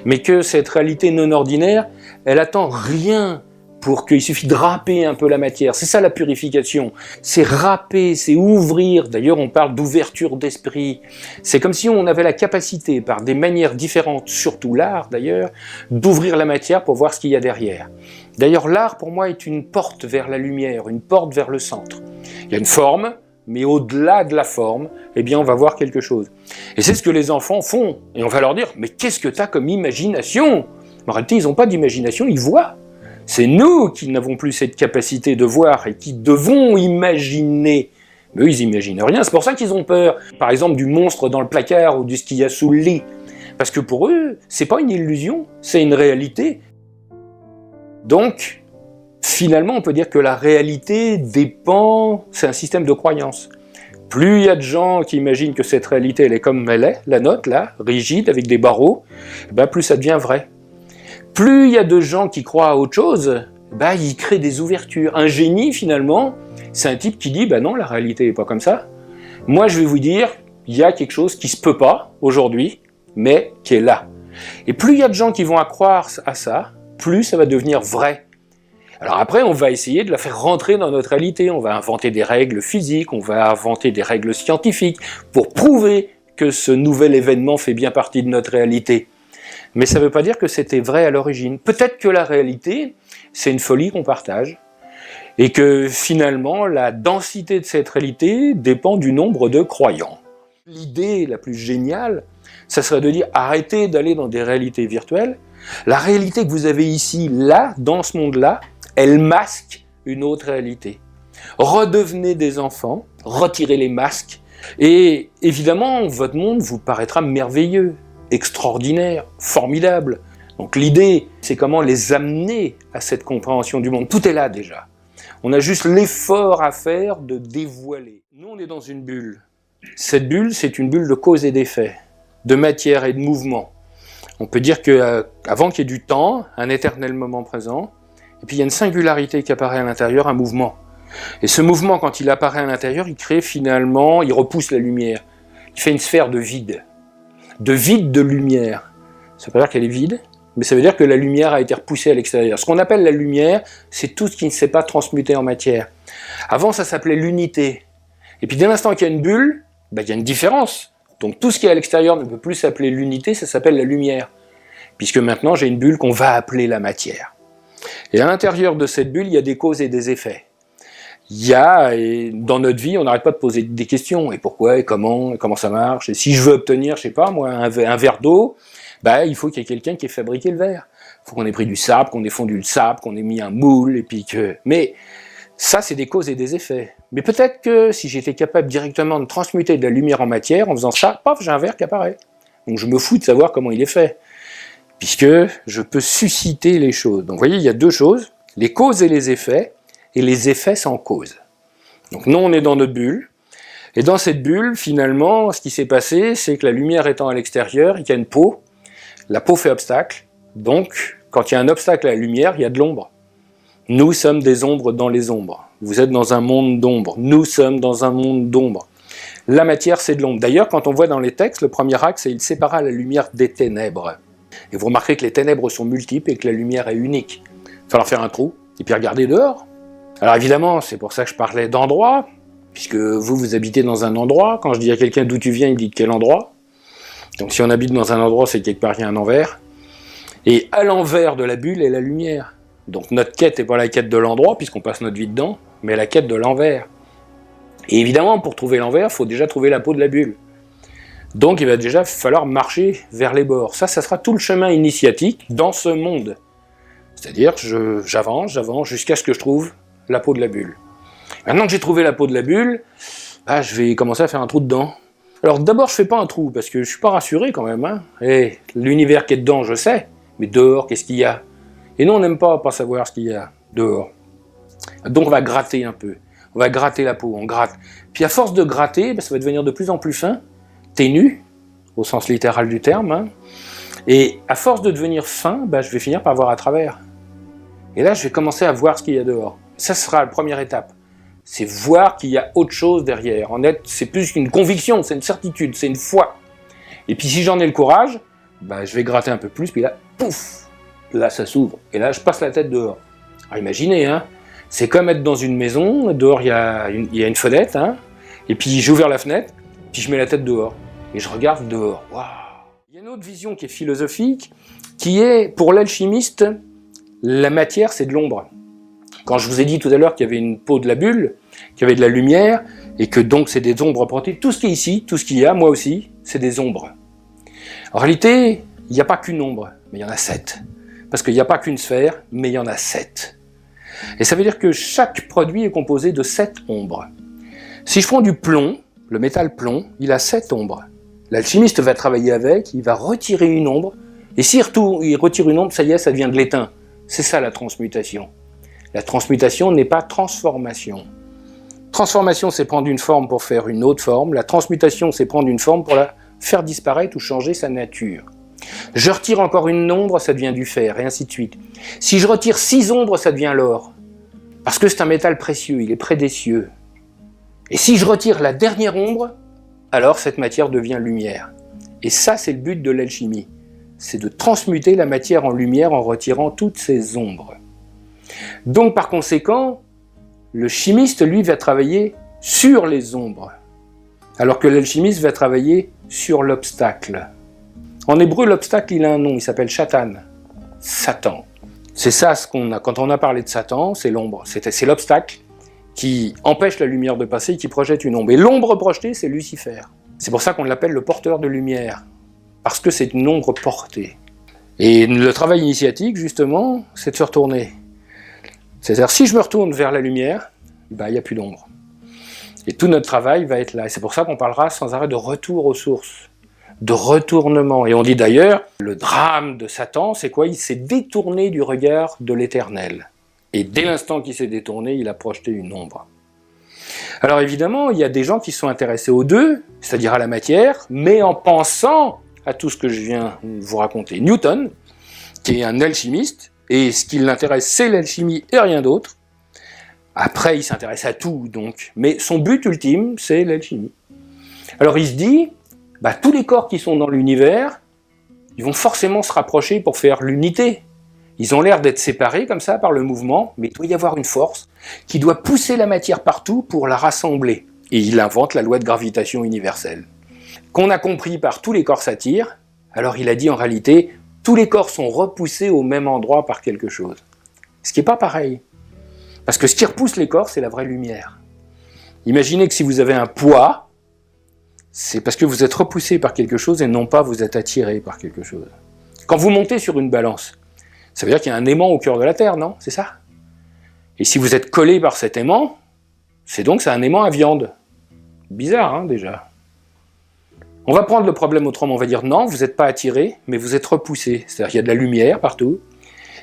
mais que cette réalité non ordinaire, elle attend rien pour qu'il suffit de râper un peu la matière. C'est ça la purification, c'est râper, c'est ouvrir. D'ailleurs, on parle d'ouverture d'esprit. C'est comme si on avait la capacité, par des manières différentes, surtout l'art d'ailleurs, d'ouvrir la matière pour voir ce qu'il y a derrière. D'ailleurs, l'art pour moi est une porte vers la lumière, une porte vers le centre. Il y a une forme, mais au-delà de la forme, eh bien, on va voir quelque chose. Et c'est ce que les enfants font. Et on va leur dire, mais qu'est-ce que tu as comme imagination? En réalité, ils n'ont pas d'imagination, ils voient. C'est nous qui n'avons plus cette capacité de voir et qui devons imaginer. Mais eux, ils n'imaginent rien, c'est pour ça qu'ils ont peur. Par exemple, du monstre dans le placard ou de ce qu'il y a sous le lit. Parce que pour eux, c'est pas une illusion, c'est une réalité. Donc, finalement, on peut dire que la réalité dépend, c'est un système de croyance. Plus il y a de gens qui imaginent que cette réalité, elle est comme elle est, la nôtre, là, rigide, avec des barreaux, ben plus ça devient vrai. Plus il y a de gens qui croient à autre chose, ben ils créent des ouvertures. Un génie, finalement, c'est un type qui dit, ben non, la réalité n'est pas comme ça. Moi, je vais vous dire, il y a quelque chose qui se peut pas, aujourd'hui, mais qui est là. Et plus il y a de gens qui vont croire à ça, plus ça va devenir vrai. Alors après, on va essayer de la faire rentrer dans notre réalité, on va inventer des règles physiques, on va inventer des règles scientifiques pour prouver que ce nouvel événement fait bien partie de notre réalité. Mais ça ne veut pas dire que c'était vrai à l'origine. Peut-être que la réalité, c'est une folie qu'on partage, et que finalement, la densité de cette réalité dépend du nombre de croyants. L'idée la plus géniale, ça serait de dire, arrêtez d'aller dans des réalités virtuelles. La réalité que vous avez ici, là, dans ce monde-là, elle masque une autre réalité. Redevenez des enfants, retirez les masques, et évidemment, votre monde vous paraîtra merveilleux, extraordinaire, formidable. Donc l'idée, c'est comment les amener à cette compréhension du monde. Tout est là déjà. On a juste l'effort à faire de dévoiler. Nous, on est dans une bulle. Cette bulle, c'est une bulle de cause et d'effet, de matière et de mouvement. On peut dire qu'avant qu'il y ait du temps, un éternel moment présent, et puis il y a une singularité qui apparaît à l'intérieur, un mouvement. Et ce mouvement, quand il apparaît à l'intérieur, il crée finalement, il repousse la lumière. Il fait une sphère de vide de lumière. Ça veut pas dire qu'elle est vide, mais ça veut dire que la lumière a été repoussée à l'extérieur. Ce qu'on appelle la lumière, c'est tout ce qui ne s'est pas transmuté en matière. Avant, ça s'appelait l'unité. Et puis dès l'instant qu'il y a une bulle, ben, il y a une différence. Donc tout ce qui est à l'extérieur ne peut plus s'appeler l'unité, ça s'appelle la lumière. Puisque maintenant, j'ai une bulle qu'on va appeler la matière. Et à l'intérieur de cette bulle, il y a des causes et des effets. Il y a, et dans notre vie, on n'arrête pas de poser des questions. Et pourquoi, et comment ça marche. Et si je veux obtenir, je sais pas moi, un verre d'eau, bah, il faut qu'il y ait quelqu'un qui ait fabriqué le verre. Il faut qu'on ait pris du sable, qu'on ait fondu le sable, qu'on ait mis un moule, et puis que... Mais ça, c'est des causes et des effets. Mais peut-être que si j'étais capable directement de transmuter de la lumière en matière, en faisant ça, paf, j'ai un verre qui apparaît. Donc je me fous de savoir comment il est fait. Puisque je peux susciter les choses. Donc vous voyez, il y a deux choses, les causes et les effets sans cause. Donc nous, on est dans notre bulle, et dans cette bulle, finalement, ce qui s'est passé, c'est que la lumière étant à l'extérieur, il y a une peau, la peau fait obstacle, donc quand il y a un obstacle à la lumière, il y a de l'ombre. Nous sommes des ombres dans les ombres. Vous êtes dans un monde d'ombre. Nous sommes dans un monde d'ombre. La matière, c'est de l'ombre. D'ailleurs, quand on voit dans les textes, le premier axe, c'est « il sépara la lumière des ténèbres ». Et vous remarquez que les ténèbres sont multiples et que la lumière est unique. Il va falloir faire un trou, et puis regarder dehors. Alors évidemment, c'est pour ça que je parlais d'endroit, puisque vous habitez dans un endroit. Quand je dis à quelqu'un d'où tu viens, il dit de quel endroit. Donc si on habite dans un endroit, c'est quelque part il y a un envers. Et à l'envers de la bulle est la lumière. Donc notre quête n'est pas la quête de l'endroit, puisqu'on passe notre vie dedans, mais la quête de l'envers. Et évidemment, pour trouver l'envers, il faut déjà trouver la peau de la bulle. Donc il va déjà falloir marcher vers les bords. Ça sera tout le chemin initiatique dans ce monde. C'est-à-dire que j'avance jusqu'à ce que je trouve la peau de la bulle. Maintenant que j'ai trouvé la peau de la bulle, bah, je vais commencer à faire un trou dedans. Alors d'abord, je fais pas un trou, parce que je suis pas rassuré quand même. Hein. Et l'univers qui est dedans, je sais, mais dehors, qu'est-ce qu'il y a? Et nous, on n'aime pas savoir ce qu'il y a dehors. Donc on va gratter un peu. On va gratter la peau, on gratte. Puis à force de gratter, bah, ça va devenir de plus en plus fin, ténu, au sens littéral du terme. Hein. Et à force de devenir fin, bah, je vais finir par voir à travers. Et là, je vais commencer à voir ce qu'il y a dehors. Ça sera la première étape. C'est voir qu'il y a autre chose derrière. En fait, c'est plus qu'une conviction, c'est une certitude, c'est une foi. Et puis si j'en ai le courage, bah, je vais gratter un peu plus, puis là, pouf, là ça s'ouvre. Et là, je passe la tête dehors. Alors imaginez, hein, c'est comme être dans une maison, dehors il y a une fenêtre, hein, et puis j'ai ouvert la fenêtre, puis je mets la tête dehors, et je regarde dehors. Waouh! Il y a une autre vision qui est philosophique, qui est, pour l'alchimiste, la matière c'est de l'ombre. Quand je vous ai dit tout à l'heure qu'il y avait une peau de la bulle, qu'il y avait de la lumière, et que donc c'est des ombres portées, tout ce qui est ici, tout ce qu'il y a, moi aussi, c'est des ombres. En réalité, il n'y a pas qu'une ombre, mais il y en a 7. Parce qu'il n'y a pas qu'une sphère, mais il y en a 7. Et ça veut dire que chaque produit est composé de 7 ombres. Si je prends du plomb, le métal plomb, il a 7 ombres. L'alchimiste va travailler avec, il va retirer une ombre, et s'il retire une ombre, ça y est, ça devient de l'étain. C'est ça la transmutation. La transmutation n'est pas transformation. Transformation, c'est prendre une forme pour faire une autre forme. La transmutation, c'est prendre une forme pour la faire disparaître ou changer sa nature. Je retire encore une ombre, ça devient du fer, et ainsi de suite. Si je retire 6 ombres, ça devient l'or. Parce que c'est un métal précieux, il est près des cieux. Et si je retire la dernière ombre, alors cette matière devient lumière. Et ça, c'est le but de l'alchimie. C'est de transmuter la matière en lumière en retirant toutes ces ombres. Donc, par conséquent, le chimiste, lui, va travailler sur les ombres, alors que l'alchimiste va travailler sur l'obstacle. En hébreu, l'obstacle, il a un nom, il s'appelle Shatan, Satan. C'est ça ce qu'on a, quand on a parlé de Satan, c'est l'ombre, c'est l'obstacle qui empêche la lumière de passer et qui projette une ombre. Et l'ombre projetée, c'est Lucifer. C'est pour ça qu'on l'appelle le porteur de lumière, parce que c'est une ombre portée. Et le travail initiatique, justement, c'est de se retourner. C'est-à-dire, si je me retourne vers la lumière, il n'y a plus d'ombre. Et tout notre travail va être là. Et c'est pour ça qu'on parlera sans arrêt de retour aux sources, de retournement. Et on dit d'ailleurs, le drame de Satan, c'est quoi? Il s'est détourné du regard de l'Éternel. Et dès l'instant qu'il s'est détourné, il a projeté une ombre. Alors évidemment, il y a des gens qui sont intéressés aux deux, c'est-à-dire à la matière, mais en pensant à tout ce que je viens vous raconter. Newton, qui est un alchimiste, et ce qui l'intéresse, c'est l'alchimie et rien d'autre. Après, il s'intéresse à tout, donc. Mais son but ultime, c'est l'alchimie. Alors il se dit, tous les corps qui sont dans l'univers, ils vont forcément se rapprocher pour faire l'unité. Ils ont l'air d'être séparés comme ça par le mouvement, mais il doit y avoir une force qui doit pousser la matière partout pour la rassembler. Et il invente la loi de gravitation universelle. Qu'on a compris par tous les corps s'attirent, alors il a dit en réalité, tous les corps sont repoussés au même endroit par quelque chose. Ce qui n'est pas pareil. Parce que ce qui repousse les corps, c'est la vraie lumière. Imaginez que si vous avez un poids, c'est parce que vous êtes repoussé par quelque chose et non pas vous êtes attiré par quelque chose. Quand vous montez sur une balance, ça veut dire qu'il y a un aimant au cœur de la Terre, non? C'est ça? Et si vous êtes collé par cet aimant, c'est un aimant à viande. Bizarre, hein, déjà. On va prendre le problème autrement, on va dire non, vous n'êtes pas attiré, mais vous êtes repoussé. C'est-à-dire qu'il y a de la lumière partout.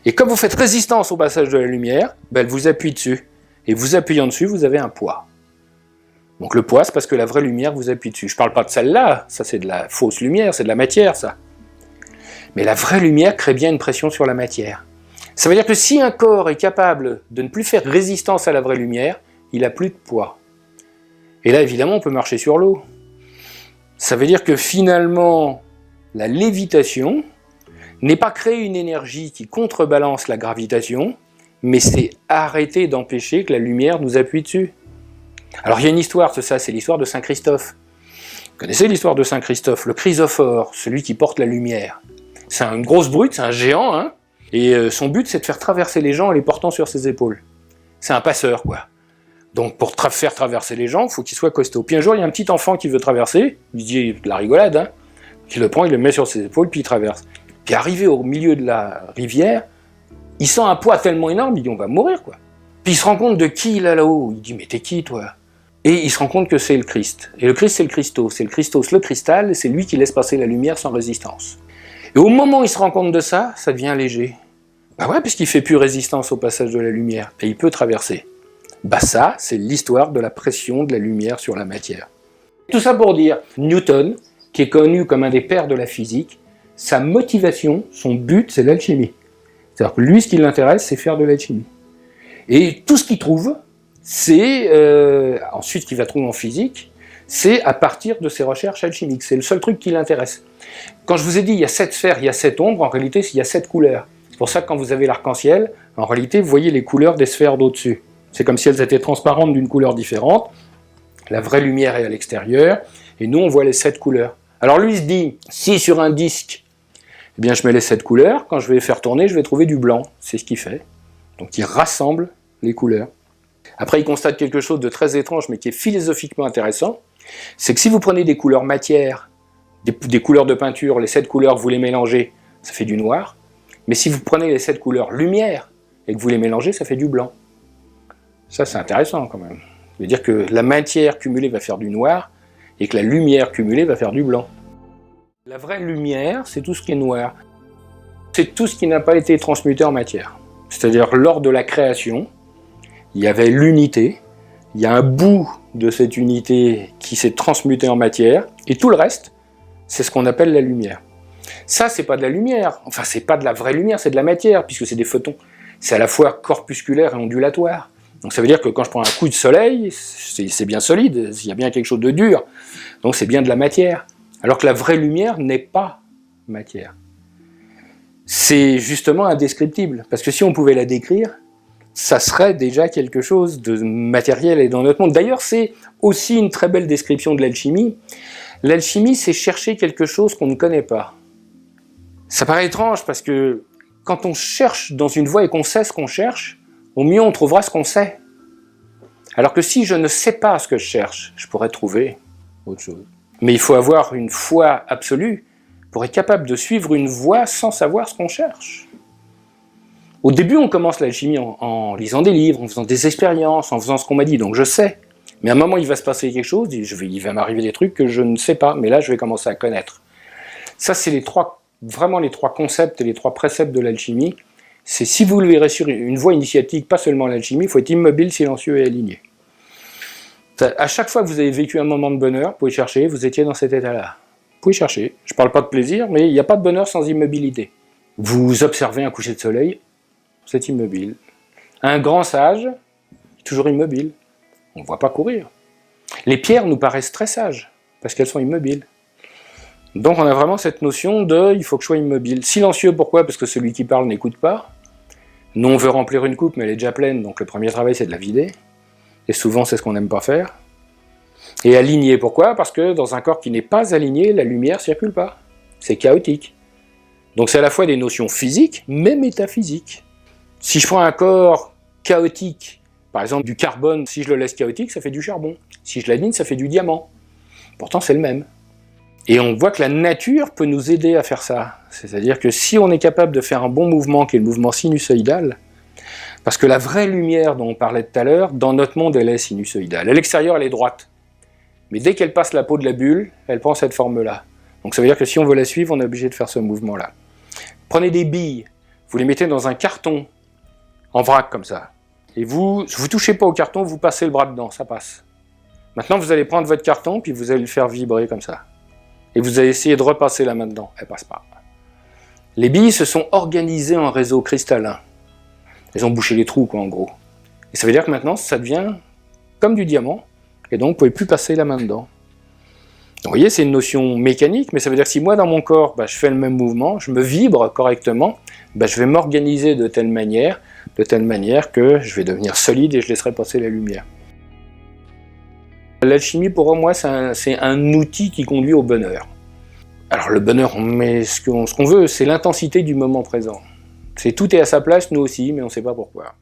Et comme vous faites résistance au passage de la lumière, elle vous appuie dessus. Et vous appuyant dessus, vous avez un poids. Donc le poids, c'est parce que la vraie lumière vous appuie dessus. Je ne parle pas de celle-là, ça c'est de la fausse lumière, c'est de la matière, ça. Mais la vraie lumière crée bien une pression sur la matière. Ça veut dire que si un corps est capable de ne plus faire résistance à la vraie lumière, il n'a plus de poids. Et là, évidemment, on peut marcher sur l'eau. Ça veut dire que finalement, la lévitation n'est pas créer une énergie qui contrebalance la gravitation, mais c'est arrêter d'empêcher que la lumière nous appuie dessus. Alors il y a une histoire de ça, c'est l'histoire de Saint Christophe. Vous connaissez l'histoire de Saint Christophe, le chrysophore, celui qui porte la lumière. C'est une grosse brute, c'est un géant, hein, et son but c'est de faire traverser les gens en les portant sur ses épaules. C'est un passeur, quoi. Donc pour faire traverser les gens, il faut qu'il soit costaud. Puis un jour, il y a un petit enfant qui veut traverser, il dit de la rigolade, hein, qui le prend, il le met sur ses épaules, puis il traverse. Puis arrivé au milieu de la rivière, il sent un poids tellement énorme, il dit on va mourir, quoi. Puis il se rend compte de qui il a là-haut, il dit mais t'es qui, toi? Et il se rend compte que c'est le Christ. Et le Christ, c'est le Christos, le cristal, et c'est lui qui laisse passer la lumière sans résistance. Et au moment où il se rend compte de ça, ça devient léger. Ouais, puisqu'il fait plus résistance au passage de la lumière, et il peut traverser. Ça, c'est l'histoire de la pression de la lumière sur la matière. Tout ça pour dire, Newton, qui est connu comme un des pères de la physique, sa motivation, son but, c'est l'alchimie. C'est-à-dire que lui, ce qui l'intéresse, c'est faire de l'alchimie. Et tout ce qu'il trouve, c'est, ensuite qu'il va trouver en physique, c'est à partir de ses recherches alchimiques. C'est le seul truc qui l'intéresse. Quand je vous ai dit, il y a 7 sphères, il y a 7 ombres, en réalité, il y a 7 couleurs. C'est pour ça que quand vous avez l'arc-en-ciel, En réalité, vous voyez les couleurs des sphères d'au-dessus. C'est comme si elles étaient transparentes d'une couleur différente. La vraie lumière est à l'extérieur, et nous, on voit les 7 couleurs. Alors lui, il se dit, si sur un disque, eh bien, je mets les 7 couleurs, quand je vais les faire tourner, je vais trouver du blanc. C'est ce qu'il fait. Donc il rassemble les couleurs. Après, il constate quelque chose de très étrange, mais qui est philosophiquement intéressant, c'est que si vous prenez des couleurs matière, des couleurs de peinture, les 7 couleurs, vous les mélangez, ça fait du noir. Mais si vous prenez les 7 couleurs lumière, et que vous les mélangez, ça fait du blanc. Ça, c'est intéressant quand même. Ça veut dire que la matière cumulée va faire du noir, et que la lumière cumulée va faire du blanc. La vraie lumière, c'est tout ce qui est noir. C'est tout ce qui n'a pas été transmuté en matière. C'est-à-dire, lors de la création, il y avait l'unité, il y a un bout de cette unité qui s'est transmuté en matière, et tout le reste, c'est ce qu'on appelle la lumière. Ça, c'est pas de la lumière, enfin, c'est pas de la vraie lumière, c'est de la matière, puisque c'est des photons. C'est à la fois corpusculaire et ondulatoire. Donc ça veut dire que quand je prends un coup de soleil, c'est bien solide, il y a bien quelque chose de dur, donc c'est bien de la matière. Alors que la vraie lumière n'est pas matière. C'est justement indescriptible, parce que si on pouvait la décrire, ça serait déjà quelque chose de matériel et dans notre monde. D'ailleurs, c'est aussi une très belle description de l'alchimie. L'alchimie, c'est chercher quelque chose qu'on ne connaît pas. Ça paraît étrange, parce que quand on cherche dans une voie et qu'on sait ce qu'on cherche, au mieux on trouvera ce qu'on sait. Alors que si je ne sais pas ce que je cherche, je pourrais trouver autre chose. Mais il faut avoir une foi absolue pour être capable de suivre une voie sans savoir ce qu'on cherche. Au début, on commence l'alchimie en lisant des livres, en faisant des expériences, en faisant ce qu'on m'a dit, donc je sais. Mais à un moment, il va se passer quelque chose, il va m'arriver des trucs que je ne sais pas, mais là, je vais commencer à connaître. Ça, c'est vraiment les 3 concepts et les 3 préceptes de l'alchimie. C'est si vous voulez réussir une voie initiatique, pas seulement l'alchimie, il faut être immobile, silencieux et aligné. À chaque fois que vous avez vécu un moment de bonheur, vous pouvez chercher, vous étiez dans cet état-là. Vous pouvez chercher. Je ne parle pas de plaisir, mais il n'y a pas de bonheur sans immobilité. Vous observez un coucher de soleil, vous êtes immobile. Un grand sage, toujours immobile. On ne voit pas courir. Les pierres nous paraissent très sages, parce qu'elles sont immobiles. Donc on a vraiment cette notion de « il faut que je sois immobile ». Silencieux, pourquoi? Parce que celui qui parle n'écoute pas. Nous, on veut remplir une coupe, mais elle est déjà pleine, donc le premier travail, c'est de la vider. Et souvent, c'est ce qu'on n'aime pas faire. Et aligné, pourquoi? Parce que dans un corps qui n'est pas aligné, la lumière ne circule pas. C'est chaotique. Donc c'est à la fois des notions physiques, mais métaphysiques. Si je prends un corps chaotique, par exemple du carbone, si je le laisse chaotique, ça fait du charbon. Si je l'aligne, ça fait du diamant. Pourtant, c'est le même. Et on voit que la nature peut nous aider à faire ça. C'est-à-dire que si on est capable de faire un bon mouvement, qui est le mouvement sinusoïdal, parce que la vraie lumière dont on parlait tout à l'heure, dans notre monde, elle est sinusoïdale. À l'extérieur, elle est droite. Mais dès qu'elle passe la peau de la bulle, elle prend cette forme-là. Donc ça veut dire que si on veut la suivre, on est obligé de faire ce mouvement-là. Prenez des billes, vous les mettez dans un carton, en vrac comme ça. Et vous touchez pas au carton, vous passez le bras dedans, ça passe. Maintenant, vous allez prendre votre carton, puis vous allez le faire vibrer comme ça. Et vous allez essayer de repasser la main dedans, elle passe pas. Les billes se sont organisées en réseau cristallin. Elles ont bouché les trous, quoi, en gros. Et ça veut dire que maintenant, ça devient comme du diamant, et donc vous ne pouvez plus passer la main dedans. Donc, vous voyez, c'est une notion mécanique, mais ça veut dire que si moi, dans mon corps, je fais le même mouvement, je me vibre correctement, je vais m'organiser de telle manière que je vais devenir solide et je laisserai passer la lumière. L'alchimie, pour moi, c'est un outil qui conduit au bonheur. Alors le bonheur, on met ce qu'on veut, c'est l'intensité du moment présent. Tout est à sa place, nous aussi, mais on ne sait pas pourquoi.